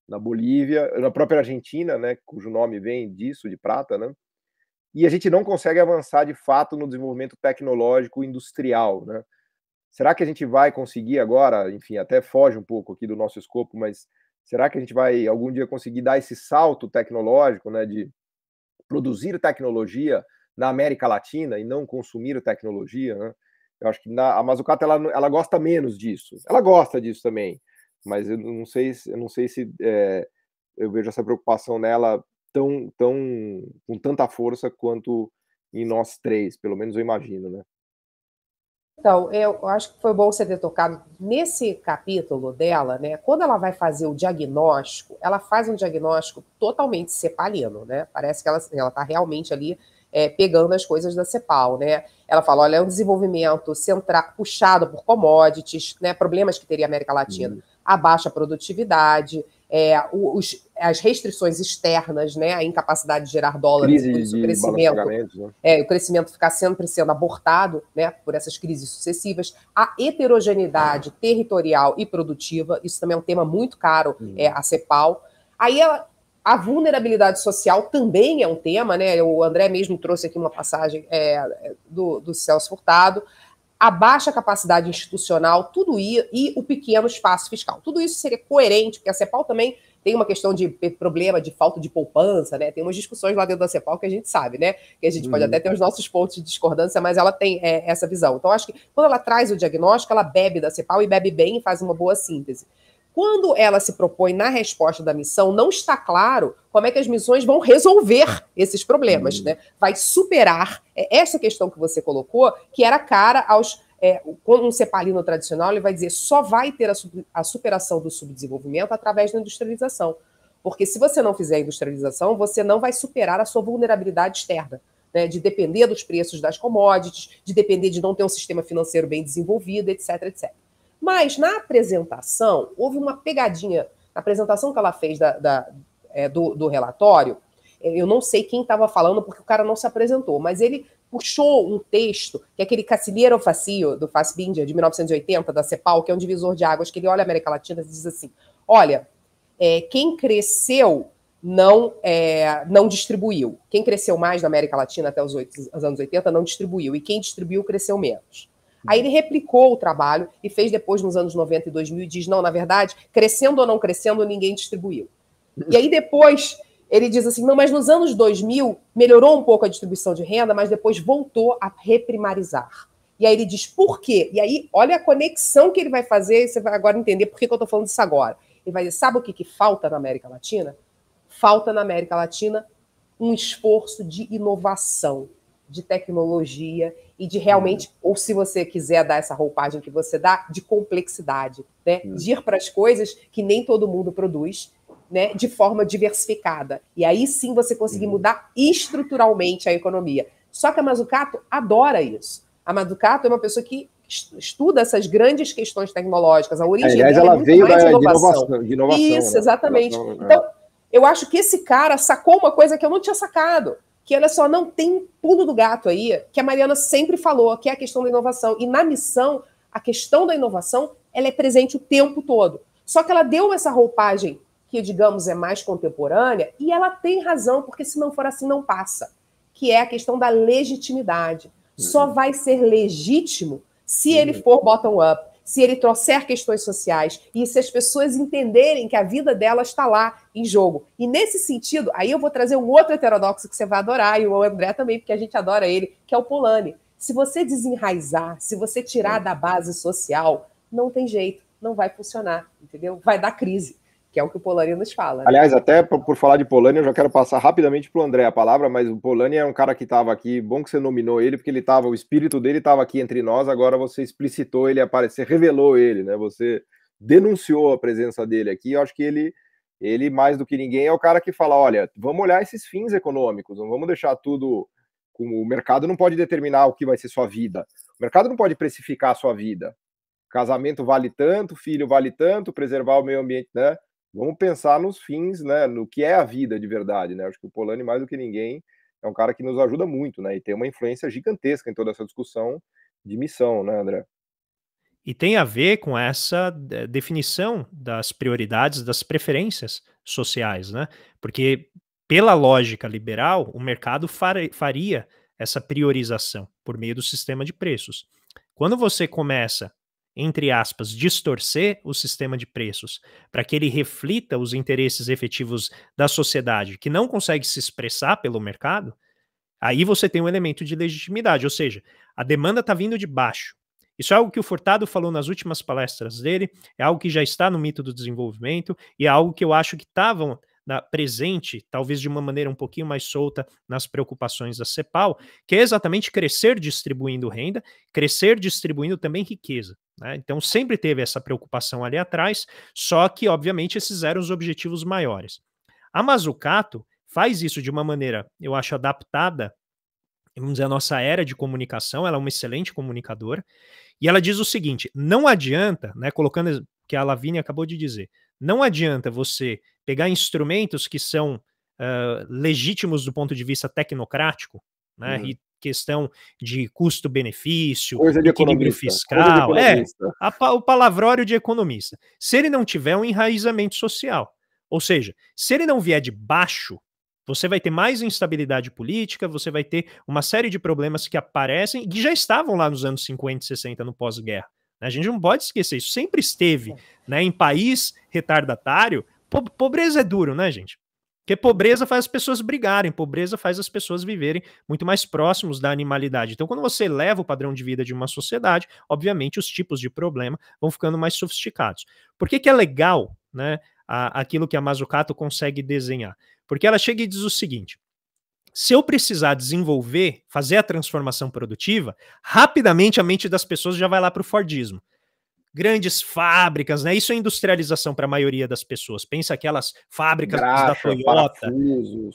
na Bolívia, na própria Argentina, né? Cujo nome vem disso, de prata, né? E a gente não consegue avançar de fato no desenvolvimento tecnológico industrial, né? Será que a gente vai conseguir agora, enfim, até foge um pouco aqui do nosso escopo, mas será que a gente vai algum dia conseguir dar esse salto tecnológico, né, de produzir tecnologia na América Latina e não consumir tecnologia, né? Eu acho que a Mazzucato ela gosta menos disso. Ela gosta disso também, mas eu não sei se eu vejo essa preocupação nela com tanta força quanto em nós 3, pelo menos eu imagino, né? Então, eu acho que foi bom você ter tocado nesse capítulo dela, né? Quando ela vai fazer o diagnóstico, ela faz um diagnóstico totalmente cepalino, né? Parece que ela está realmente ali pegando as coisas da CEPAL, né? Ela fala, olha, é um desenvolvimento puxado por commodities, né? Problemas que teria a América Latina, a baixa produtividade, as restrições externas, né, a incapacidade de gerar dólares, por isso o crescimento, né? O crescimento ficar sempre sendo abortado, né, por essas crises sucessivas, a heterogeneidade territorial e produtiva, isso também é um tema muito caro à CEPAL. Aí a vulnerabilidade social também é um tema, né? O André mesmo trouxe aqui uma passagem do Celso Furtado. A baixa capacidade institucional, tudo isso, e o pequeno espaço fiscal. Tudo isso seria coerente, porque a CEPAL também tem uma questão de problema de falta de poupança, né? Tem umas discussões lá dentro da CEPAL que a gente sabe, né? Que a gente pode até ter os nossos pontos de discordância, mas ela tem essa visão. Então, acho que quando ela traz o diagnóstico, ela bebe da CEPAL e bebe bem e faz uma boa síntese. Quando ela se propõe na resposta da missão, não está claro como é que as missões vão resolver esses problemas, né? Vai superar essa questão que você colocou, que era cara aos... Quando um cepalino tradicional, ele vai dizer só vai ter a superação do subdesenvolvimento através da industrialização. Porque se você não fizer a industrialização, você não vai superar a sua vulnerabilidade externa, né? De depender dos preços das commodities, de depender de não ter um sistema financeiro bem desenvolvido, etc, etc. Mas, na apresentação, houve uma pegadinha. Na apresentação que ela fez do relatório, eu não sei quem estava falando, porque o cara não se apresentou, mas ele puxou um texto, que é aquele Cacilheiro Facio, do Fassbinder, de 1980, da CEPAL, que é um divisor de águas, que ele olha a América Latina e diz assim, olha, quem cresceu não distribuiu. Quem cresceu mais na América Latina até os anos 80 não distribuiu, e quem distribuiu cresceu menos. Aí ele replicou o trabalho e fez depois nos anos 90 e 2000 e diz, não, na verdade, crescendo ou não crescendo, ninguém distribuiu. E aí depois ele diz assim, não, mas nos anos 2000 melhorou um pouco a distribuição de renda, mas depois voltou a reprimarizar. E aí ele diz, por quê? E aí, olha a conexão que ele vai fazer, e você vai agora entender por que eu estou falando disso agora. Ele vai dizer, sabe o que falta na América Latina? Falta na América Latina um esforço de inovação, de tecnologia e de realmente, ou se você quiser dar essa roupagem que você dá, de complexidade, né? De ir para as coisas que nem todo mundo produz, né? De forma diversificada. E aí sim você conseguir mudar estruturalmente a economia. Só que a Mazzucato adora isso. A Mazzucato é uma pessoa que estuda essas grandes questões tecnológicas, a origem aliás, dela ela é muito veio mais de inovação. inovação. Isso, né? exatamente. Então, eu acho que esse cara sacou uma coisa que eu não tinha sacado, que, olha só, não tem pulo do gato aí, que a Mariana sempre falou, que é a questão da inovação. E na missão, a questão da inovação, ela é presente o tempo todo. Só que ela deu essa roupagem que, digamos, é mais contemporânea, e ela tem razão, porque se não for assim, não passa, que é a questão da legitimidade. Só vai ser legítimo se ele for bottom-up, se ele trouxer questões sociais e se as pessoas entenderem que a vida delas está lá em jogo. E nesse sentido, aí eu vou trazer um outro heterodoxo que você vai adorar, e o André também, porque a gente adora ele, que é o Polanyi. Se você desenraizar, se você tirar da base social, não tem jeito, não vai funcionar, entendeu? Vai dar crise, que é o que o Polanyi nos fala. Né? Aliás, até por falar de Polanyi, eu já quero passar rapidamente para o André a palavra, mas o Polanyi é um cara que estava aqui, bom que você nominou ele, porque o espírito dele estava aqui entre nós, agora você explicitou ele, você revelou ele, né? Você denunciou a presença dele aqui, eu acho que ele, mais do que ninguém, é o cara que fala, olha, vamos olhar esses fins econômicos, não vamos deixar tudo... O mercado não pode determinar o que vai ser sua vida, o mercado não pode precificar a sua vida, casamento vale tanto, filho vale tanto, preservar o meio ambiente, né? Vamos pensar nos fins, né, no que é a vida de verdade, né? Acho que o Polanyi, mais do que ninguém, é um cara que nos ajuda muito, né? E tem uma influência gigantesca em toda essa discussão de missão, né, André? E tem a ver com essa definição das prioridades, das preferências sociais, né? Porque, pela lógica liberal, o mercado faria essa priorização por meio do sistema de preços. Quando você começa, entre aspas, distorcer o sistema de preços para que ele reflita os interesses efetivos da sociedade, que não consegue se expressar pelo mercado, aí você tem um elemento de legitimidade, ou seja, a demanda está vindo de baixo. Isso é algo que o Furtado falou nas últimas palestras dele, é algo que já está no mito do desenvolvimento e é algo que eu acho que estava presente, talvez de uma maneira um pouquinho mais solta, nas preocupações da CEPAL, que é exatamente crescer distribuindo renda, crescer distribuindo também riqueza. Né? Então sempre teve essa preocupação ali atrás, só que obviamente esses eram os objetivos maiores. A Mazzucato faz isso de uma maneira, eu acho, adaptada, vamos dizer, a nossa era de comunicação, ela é uma excelente comunicadora, e ela diz o seguinte, não adianta, né, colocando o que a Lavínia acabou de dizer, não adianta você pegar instrumentos que são legítimos do ponto de vista tecnocrático, né, e questão de custo-benefício, equilíbrio fiscal, o palavrório de economista. Se ele não tiver um enraizamento social, ou seja, se ele não vier de baixo, você vai ter mais instabilidade política, você vai ter uma série de problemas que aparecem e que já estavam lá nos anos 50 e 60 no pós-guerra. A gente não pode esquecer, isso sempre esteve, né, em país retardatário. Pobreza é duro, né, gente? Porque pobreza faz as pessoas brigarem, pobreza faz as pessoas viverem muito mais próximos da animalidade. Então, quando você eleva o padrão de vida de uma sociedade, obviamente os tipos de problema vão ficando mais sofisticados. Por que é legal, né, aquilo que a Mazzucato consegue desenhar? Porque ela chega e diz o seguinte, se eu precisar desenvolver, fazer a transformação produtiva, rapidamente a mente das pessoas já vai lá para o Fordismo. grandes fábricas, né? Isso é industrialização para a maioria das pessoas. Pensa aquelas fábricas da Toyota, parafuso,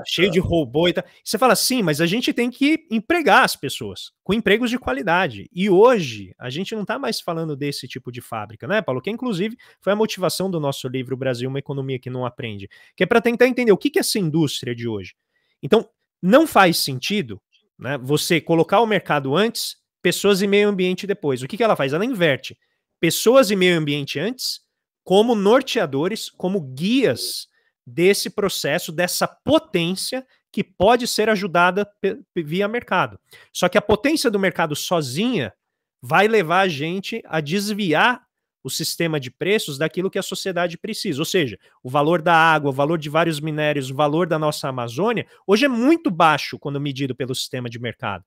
cheio de robô e tal. Você fala, sim, mas a gente tem que empregar as pessoas com empregos de qualidade. E hoje a gente não está mais falando desse tipo de fábrica, né, Paulo? Que inclusive foi a motivação do nosso livro Brasil, uma economia que não aprende, que é para tentar entender o que é essa indústria de hoje. Então, não faz sentido, né, você colocar o mercado antes, pessoas e meio ambiente depois. O que ela faz? Ela inverte pessoas e meio ambiente antes como norteadores, como guias desse processo, dessa potência que pode ser ajudada via mercado. Só que a potência do mercado sozinha vai levar a gente a desviar o sistema de preços daquilo que a sociedade precisa. Ou seja, o valor da água, o valor de vários minérios, o valor da nossa Amazônia, hoje é muito baixo quando medido pelo sistema de mercado.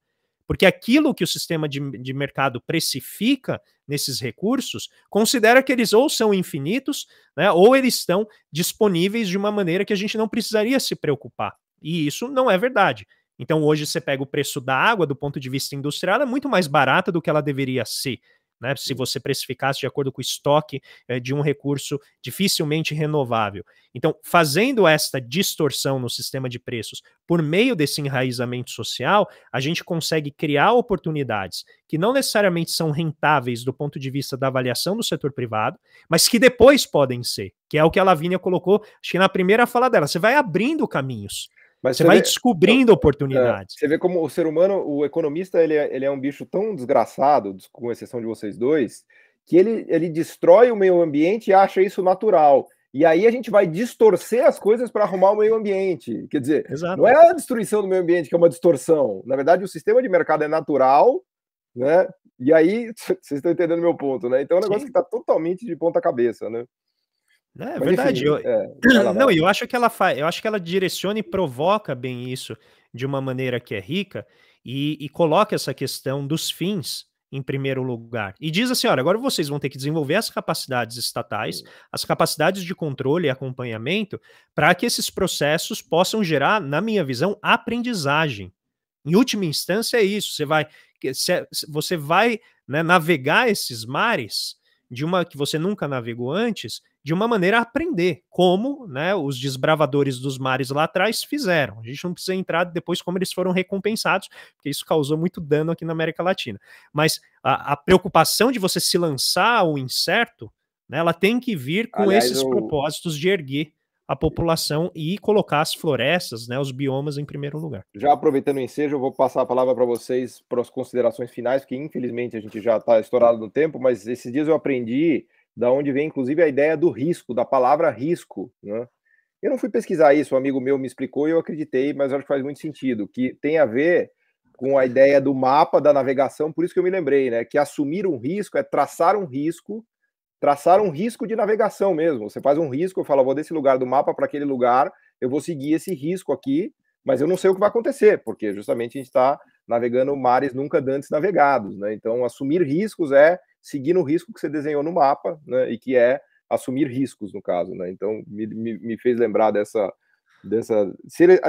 Porque aquilo que o sistema de mercado precifica nesses recursos, considera que eles ou são infinitos, né, ou eles estão disponíveis de uma maneira que a gente não precisaria se preocupar. E isso não é verdade. Então, hoje você pega o preço da água, do ponto de vista industrial, ela é muito mais barata do que ela deveria ser. Né, se você precificasse de acordo com o estoque de um recurso dificilmente renovável. Então, fazendo esta distorção no sistema de preços por meio desse enraizamento social, a gente consegue criar oportunidades que não necessariamente são rentáveis do ponto de vista da avaliação do setor privado, mas que depois podem ser, que é o que a Lavínia colocou, acho que na primeira fala dela, você vai abrindo caminhos. Mas você vai descobrindo oportunidades. Você vê como o ser humano, o economista, ele é um bicho tão desgraçado, com exceção de vocês dois, que ele destrói o meio ambiente e acha isso natural. E aí a gente vai distorcer as coisas para arrumar o meio ambiente. Quer dizer, não é a destruição do meio ambiente que é uma distorção. Na verdade, o sistema de mercado é natural, né? E aí, vocês estão entendendo meu ponto, né? Então é um negócio que está totalmente de ponta cabeça, né? É verdade. Não, eu acho que ela direciona e provoca bem isso de uma maneira que é rica e coloca essa questão dos fins em primeiro lugar. E diz assim, olha, agora vocês vão ter que desenvolver as capacidades estatais, as capacidades de controle e acompanhamento para que esses processos possam gerar, na minha visão, aprendizagem. Em última instância é isso, você vai, né, navegar esses mares de uma que você nunca navegou antes, de uma maneira a aprender, como, né, os desbravadores dos mares lá atrás fizeram. A gente não precisa entrar depois como eles foram recompensados, porque isso causou muito dano aqui na América Latina. Mas a preocupação de você se lançar ao incerto, né, ela tem que vir com esses propósitos de erguer a população e colocar as florestas, né, os biomas em primeiro lugar. Já aproveitando o ensejo, eu vou passar a palavra para vocês para as considerações finais, porque infelizmente a gente já está estourado no tempo, mas esses dias eu aprendi da onde vem inclusive a ideia do risco, da palavra risco, né? Eu não fui pesquisar isso, um amigo meu me explicou e eu acreditei, mas acho que faz muito sentido, que tem a ver com a ideia do mapa da navegação, por isso que eu me lembrei, né, que assumir um risco é traçar um risco de navegação mesmo. Você faz um risco, eu falo, vou desse lugar do mapa para aquele lugar, eu vou seguir esse risco aqui, mas eu não sei o que vai acontecer, porque justamente a gente está navegando mares nunca antes navegados, né? Então, assumir riscos é seguir no risco que você desenhou no mapa, né? E que é assumir riscos, no caso, né? Então, me fez lembrar dessa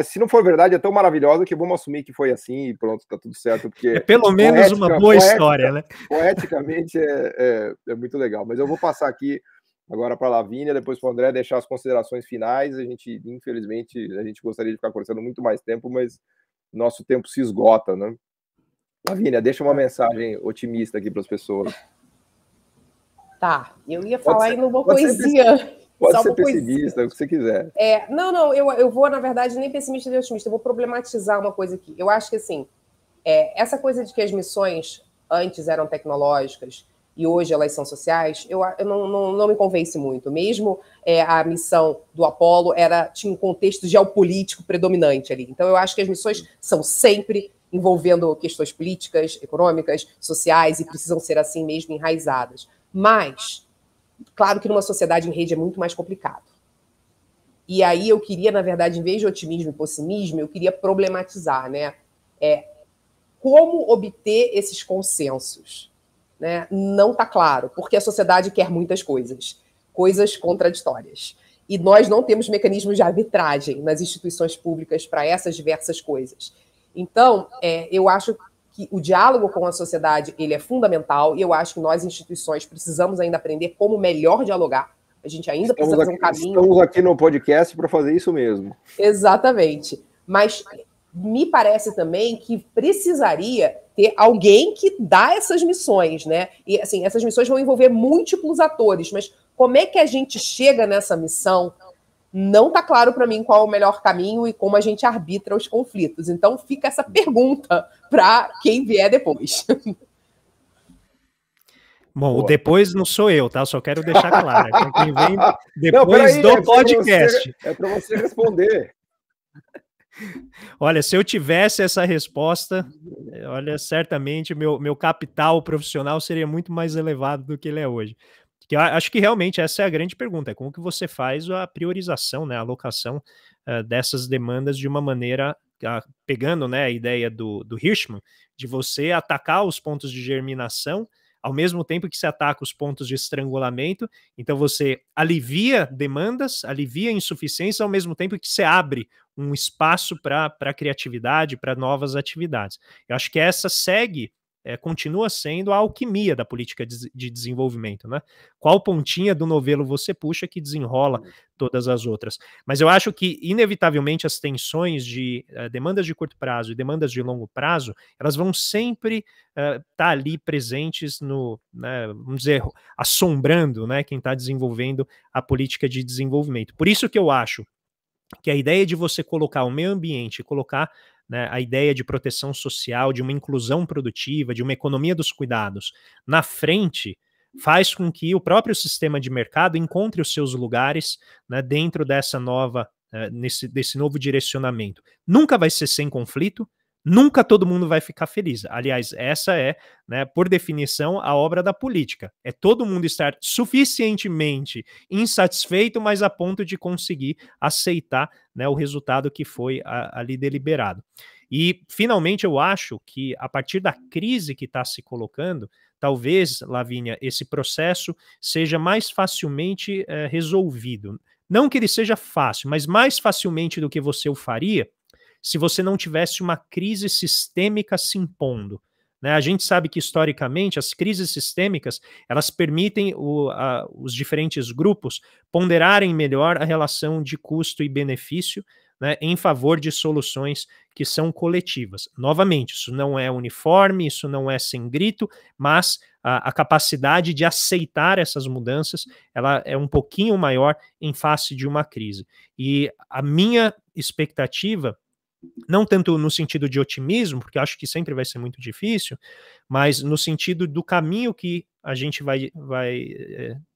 se não for verdade, é tão maravilhosa que vamos assumir que foi assim e pronto, tá tudo certo, porque é pelo menos uma boa história, né? Poeticamente é muito legal, mas eu vou passar aqui agora para a Lavínia, depois para o André deixar as considerações finais. A gente, infelizmente, a gente gostaria de ficar conversando muito mais tempo, mas nosso tempo se esgota, né? Lavínia, deixa uma mensagem otimista aqui para as pessoas. Tá, eu ia falar aí numa poesia. Pode ser pessimista, o que você quiser. Eu vou, na verdade, nem pessimista nem otimista, eu vou problematizar uma coisa aqui. Eu acho que, assim, essa coisa de que as missões antes eram tecnológicas e hoje elas são sociais, eu não me convence muito. Mesmo a missão do Apolo tinha um contexto geopolítico predominante ali. Então, eu acho que as missões são sempre envolvendo questões políticas, econômicas, sociais, e precisam ser assim mesmo enraizadas. Mas, claro que numa sociedade em rede é muito mais complicado. E aí eu queria, na verdade, em vez de otimismo e pessimismo, eu queria problematizar, né? Como obter esses consensos? Né? Não está claro, porque a sociedade quer muitas coisas contraditórias. E nós não temos mecanismos de arbitragem nas instituições públicas para essas diversas coisas. Então, eu acho que o diálogo com a sociedade ele é fundamental, e eu acho que nós, instituições, precisamos ainda aprender como melhor dialogar. A gente ainda precisa fazer um caminho. Estamos aqui no podcast para fazer isso mesmo. Exatamente. Mas me parece também que precisaria ter alguém que dá essas missões, né? E, assim, essas missões vão envolver múltiplos atores, mas como é que a gente chega nessa missão? Não está claro para mim qual é o melhor caminho e como a gente arbitra os conflitos. Então, fica essa pergunta para quem vier depois. Bom, o depois não sou eu, tá? Só quero deixar claro. Quem vem depois do podcast. É para você responder. Olha, se eu tivesse essa resposta, olha, certamente meu capital profissional seria muito mais elevado do que ele é hoje. Porque eu acho que realmente essa é a grande pergunta, é como que você faz a priorização, né, a alocação dessas demandas de uma maneira, pegando, né, a ideia do Hirschman, de você atacar os pontos de germinação, ao mesmo tempo que se ataca os pontos de estrangulamento, então você alivia demandas, alivia insuficiências, ao mesmo tempo que você abre um espaço para a criatividade, para novas atividades. Eu acho que essa continua sendo a alquimia da política de desenvolvimento, né? Qual pontinha do novelo você puxa que desenrola todas as outras? Mas eu acho que, inevitavelmente, as tensões de demandas de curto prazo e demandas de longo prazo, elas vão sempre estar ali presentes né, vamos dizer, assombrando, né, quem está desenvolvendo a política de desenvolvimento. Por isso que eu acho que a ideia de você colocar o meio ambiente, colocar, né, a ideia de proteção social, de uma inclusão produtiva, de uma economia dos cuidados na frente, faz com que o próprio sistema de mercado encontre os seus lugares, né, dentro dessa desse novo direcionamento. Nunca vai ser sem conflito, nunca todo mundo vai ficar feliz. Aliás, essa é, né, por definição, a obra da política. É todo mundo estar suficientemente insatisfeito, mas a ponto de conseguir aceitar, né, o resultado que foi ali deliberado. E, finalmente, eu acho que, a partir da crise que está se colocando, talvez, Lavínia, esse processo seja mais facilmente resolvido. Não que ele seja fácil, mas mais facilmente do que você o faria se você não tivesse uma crise sistêmica se impondo. Né? A gente sabe que, historicamente, as crises sistêmicas, elas permitem os diferentes grupos ponderarem melhor a relação de custo e benefício, né, em favor de soluções que são coletivas. Novamente, isso não é uniforme, isso não é sem grito, mas a capacidade de aceitar essas mudanças, ela é um pouquinho maior em face de uma crise. E a minha expectativa, não tanto no sentido de otimismo, porque acho que sempre vai ser muito difícil, mas no sentido do caminho que a gente vai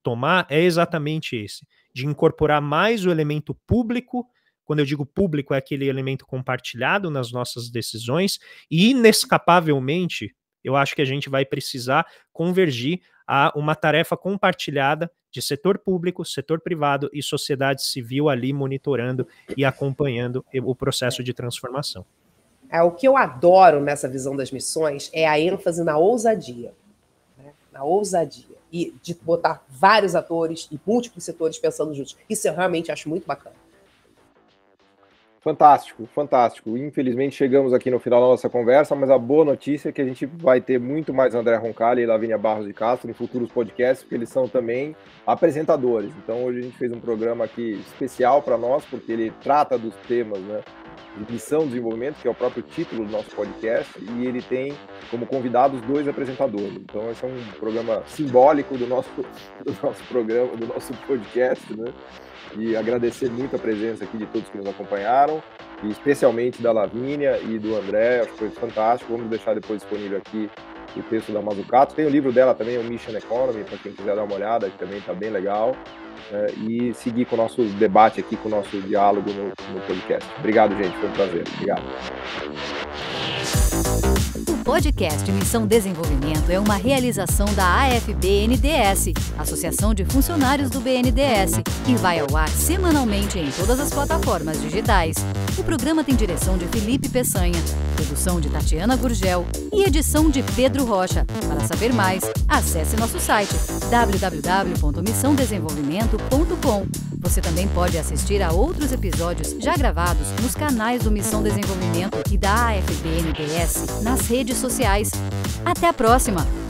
tomar, é exatamente esse, de incorporar mais o elemento público. Quando eu digo público, é aquele elemento compartilhado nas nossas decisões, e inescapavelmente, eu acho que a gente vai precisar convergir a uma tarefa compartilhada de setor público, setor privado e sociedade civil ali monitorando e acompanhando o processo de transformação. O que eu adoro nessa visão das missões é a ênfase na ousadia, né? Na ousadia, e de botar vários atores e múltiplos setores pensando juntos. Isso eu realmente acho muito bacana. Fantástico, fantástico. Infelizmente chegamos aqui no final da nossa conversa, mas a boa notícia é que a gente vai ter muito mais André Roncalli e Lavínia Barros de Castro em futuros podcasts, porque eles são também apresentadores. Então hoje a gente fez um programa aqui especial para nós, porque ele trata dos temas, né, de missão de desenvolvimento, que é o próprio título do nosso podcast, e ele tem como convidados 2 apresentadores. Então esse é um programa simbólico do nosso programa, do nosso podcast, né? E agradecer muito a presença aqui de todos que nos acompanharam, e especialmente da Lavínia e do André, acho que foi fantástico. Vamos deixar depois disponível aqui o texto da Mazzucato. Tem o livro dela também, o Mission Economy, para quem quiser dar uma olhada, que também está bem legal. E seguir com o nosso debate aqui, com o nosso diálogo no podcast. Obrigado, gente, foi um prazer. Obrigado. O podcast Missão Desenvolvimento é uma realização da AFB-BNDES, Associação de Funcionários do BNDES, e vai ao ar semanalmente em todas as plataformas digitais. O programa tem direção de Felipe Peçanha, produção de Tatiana Gurgel e edição de Pedro Rocha. Para saber mais, acesse nosso site www.missãodesenvolvimento.com. Você também pode assistir a outros episódios já gravados nos canais do Missão Desenvolvimento e da AFB-NDS nas redes sociais. Até a próxima!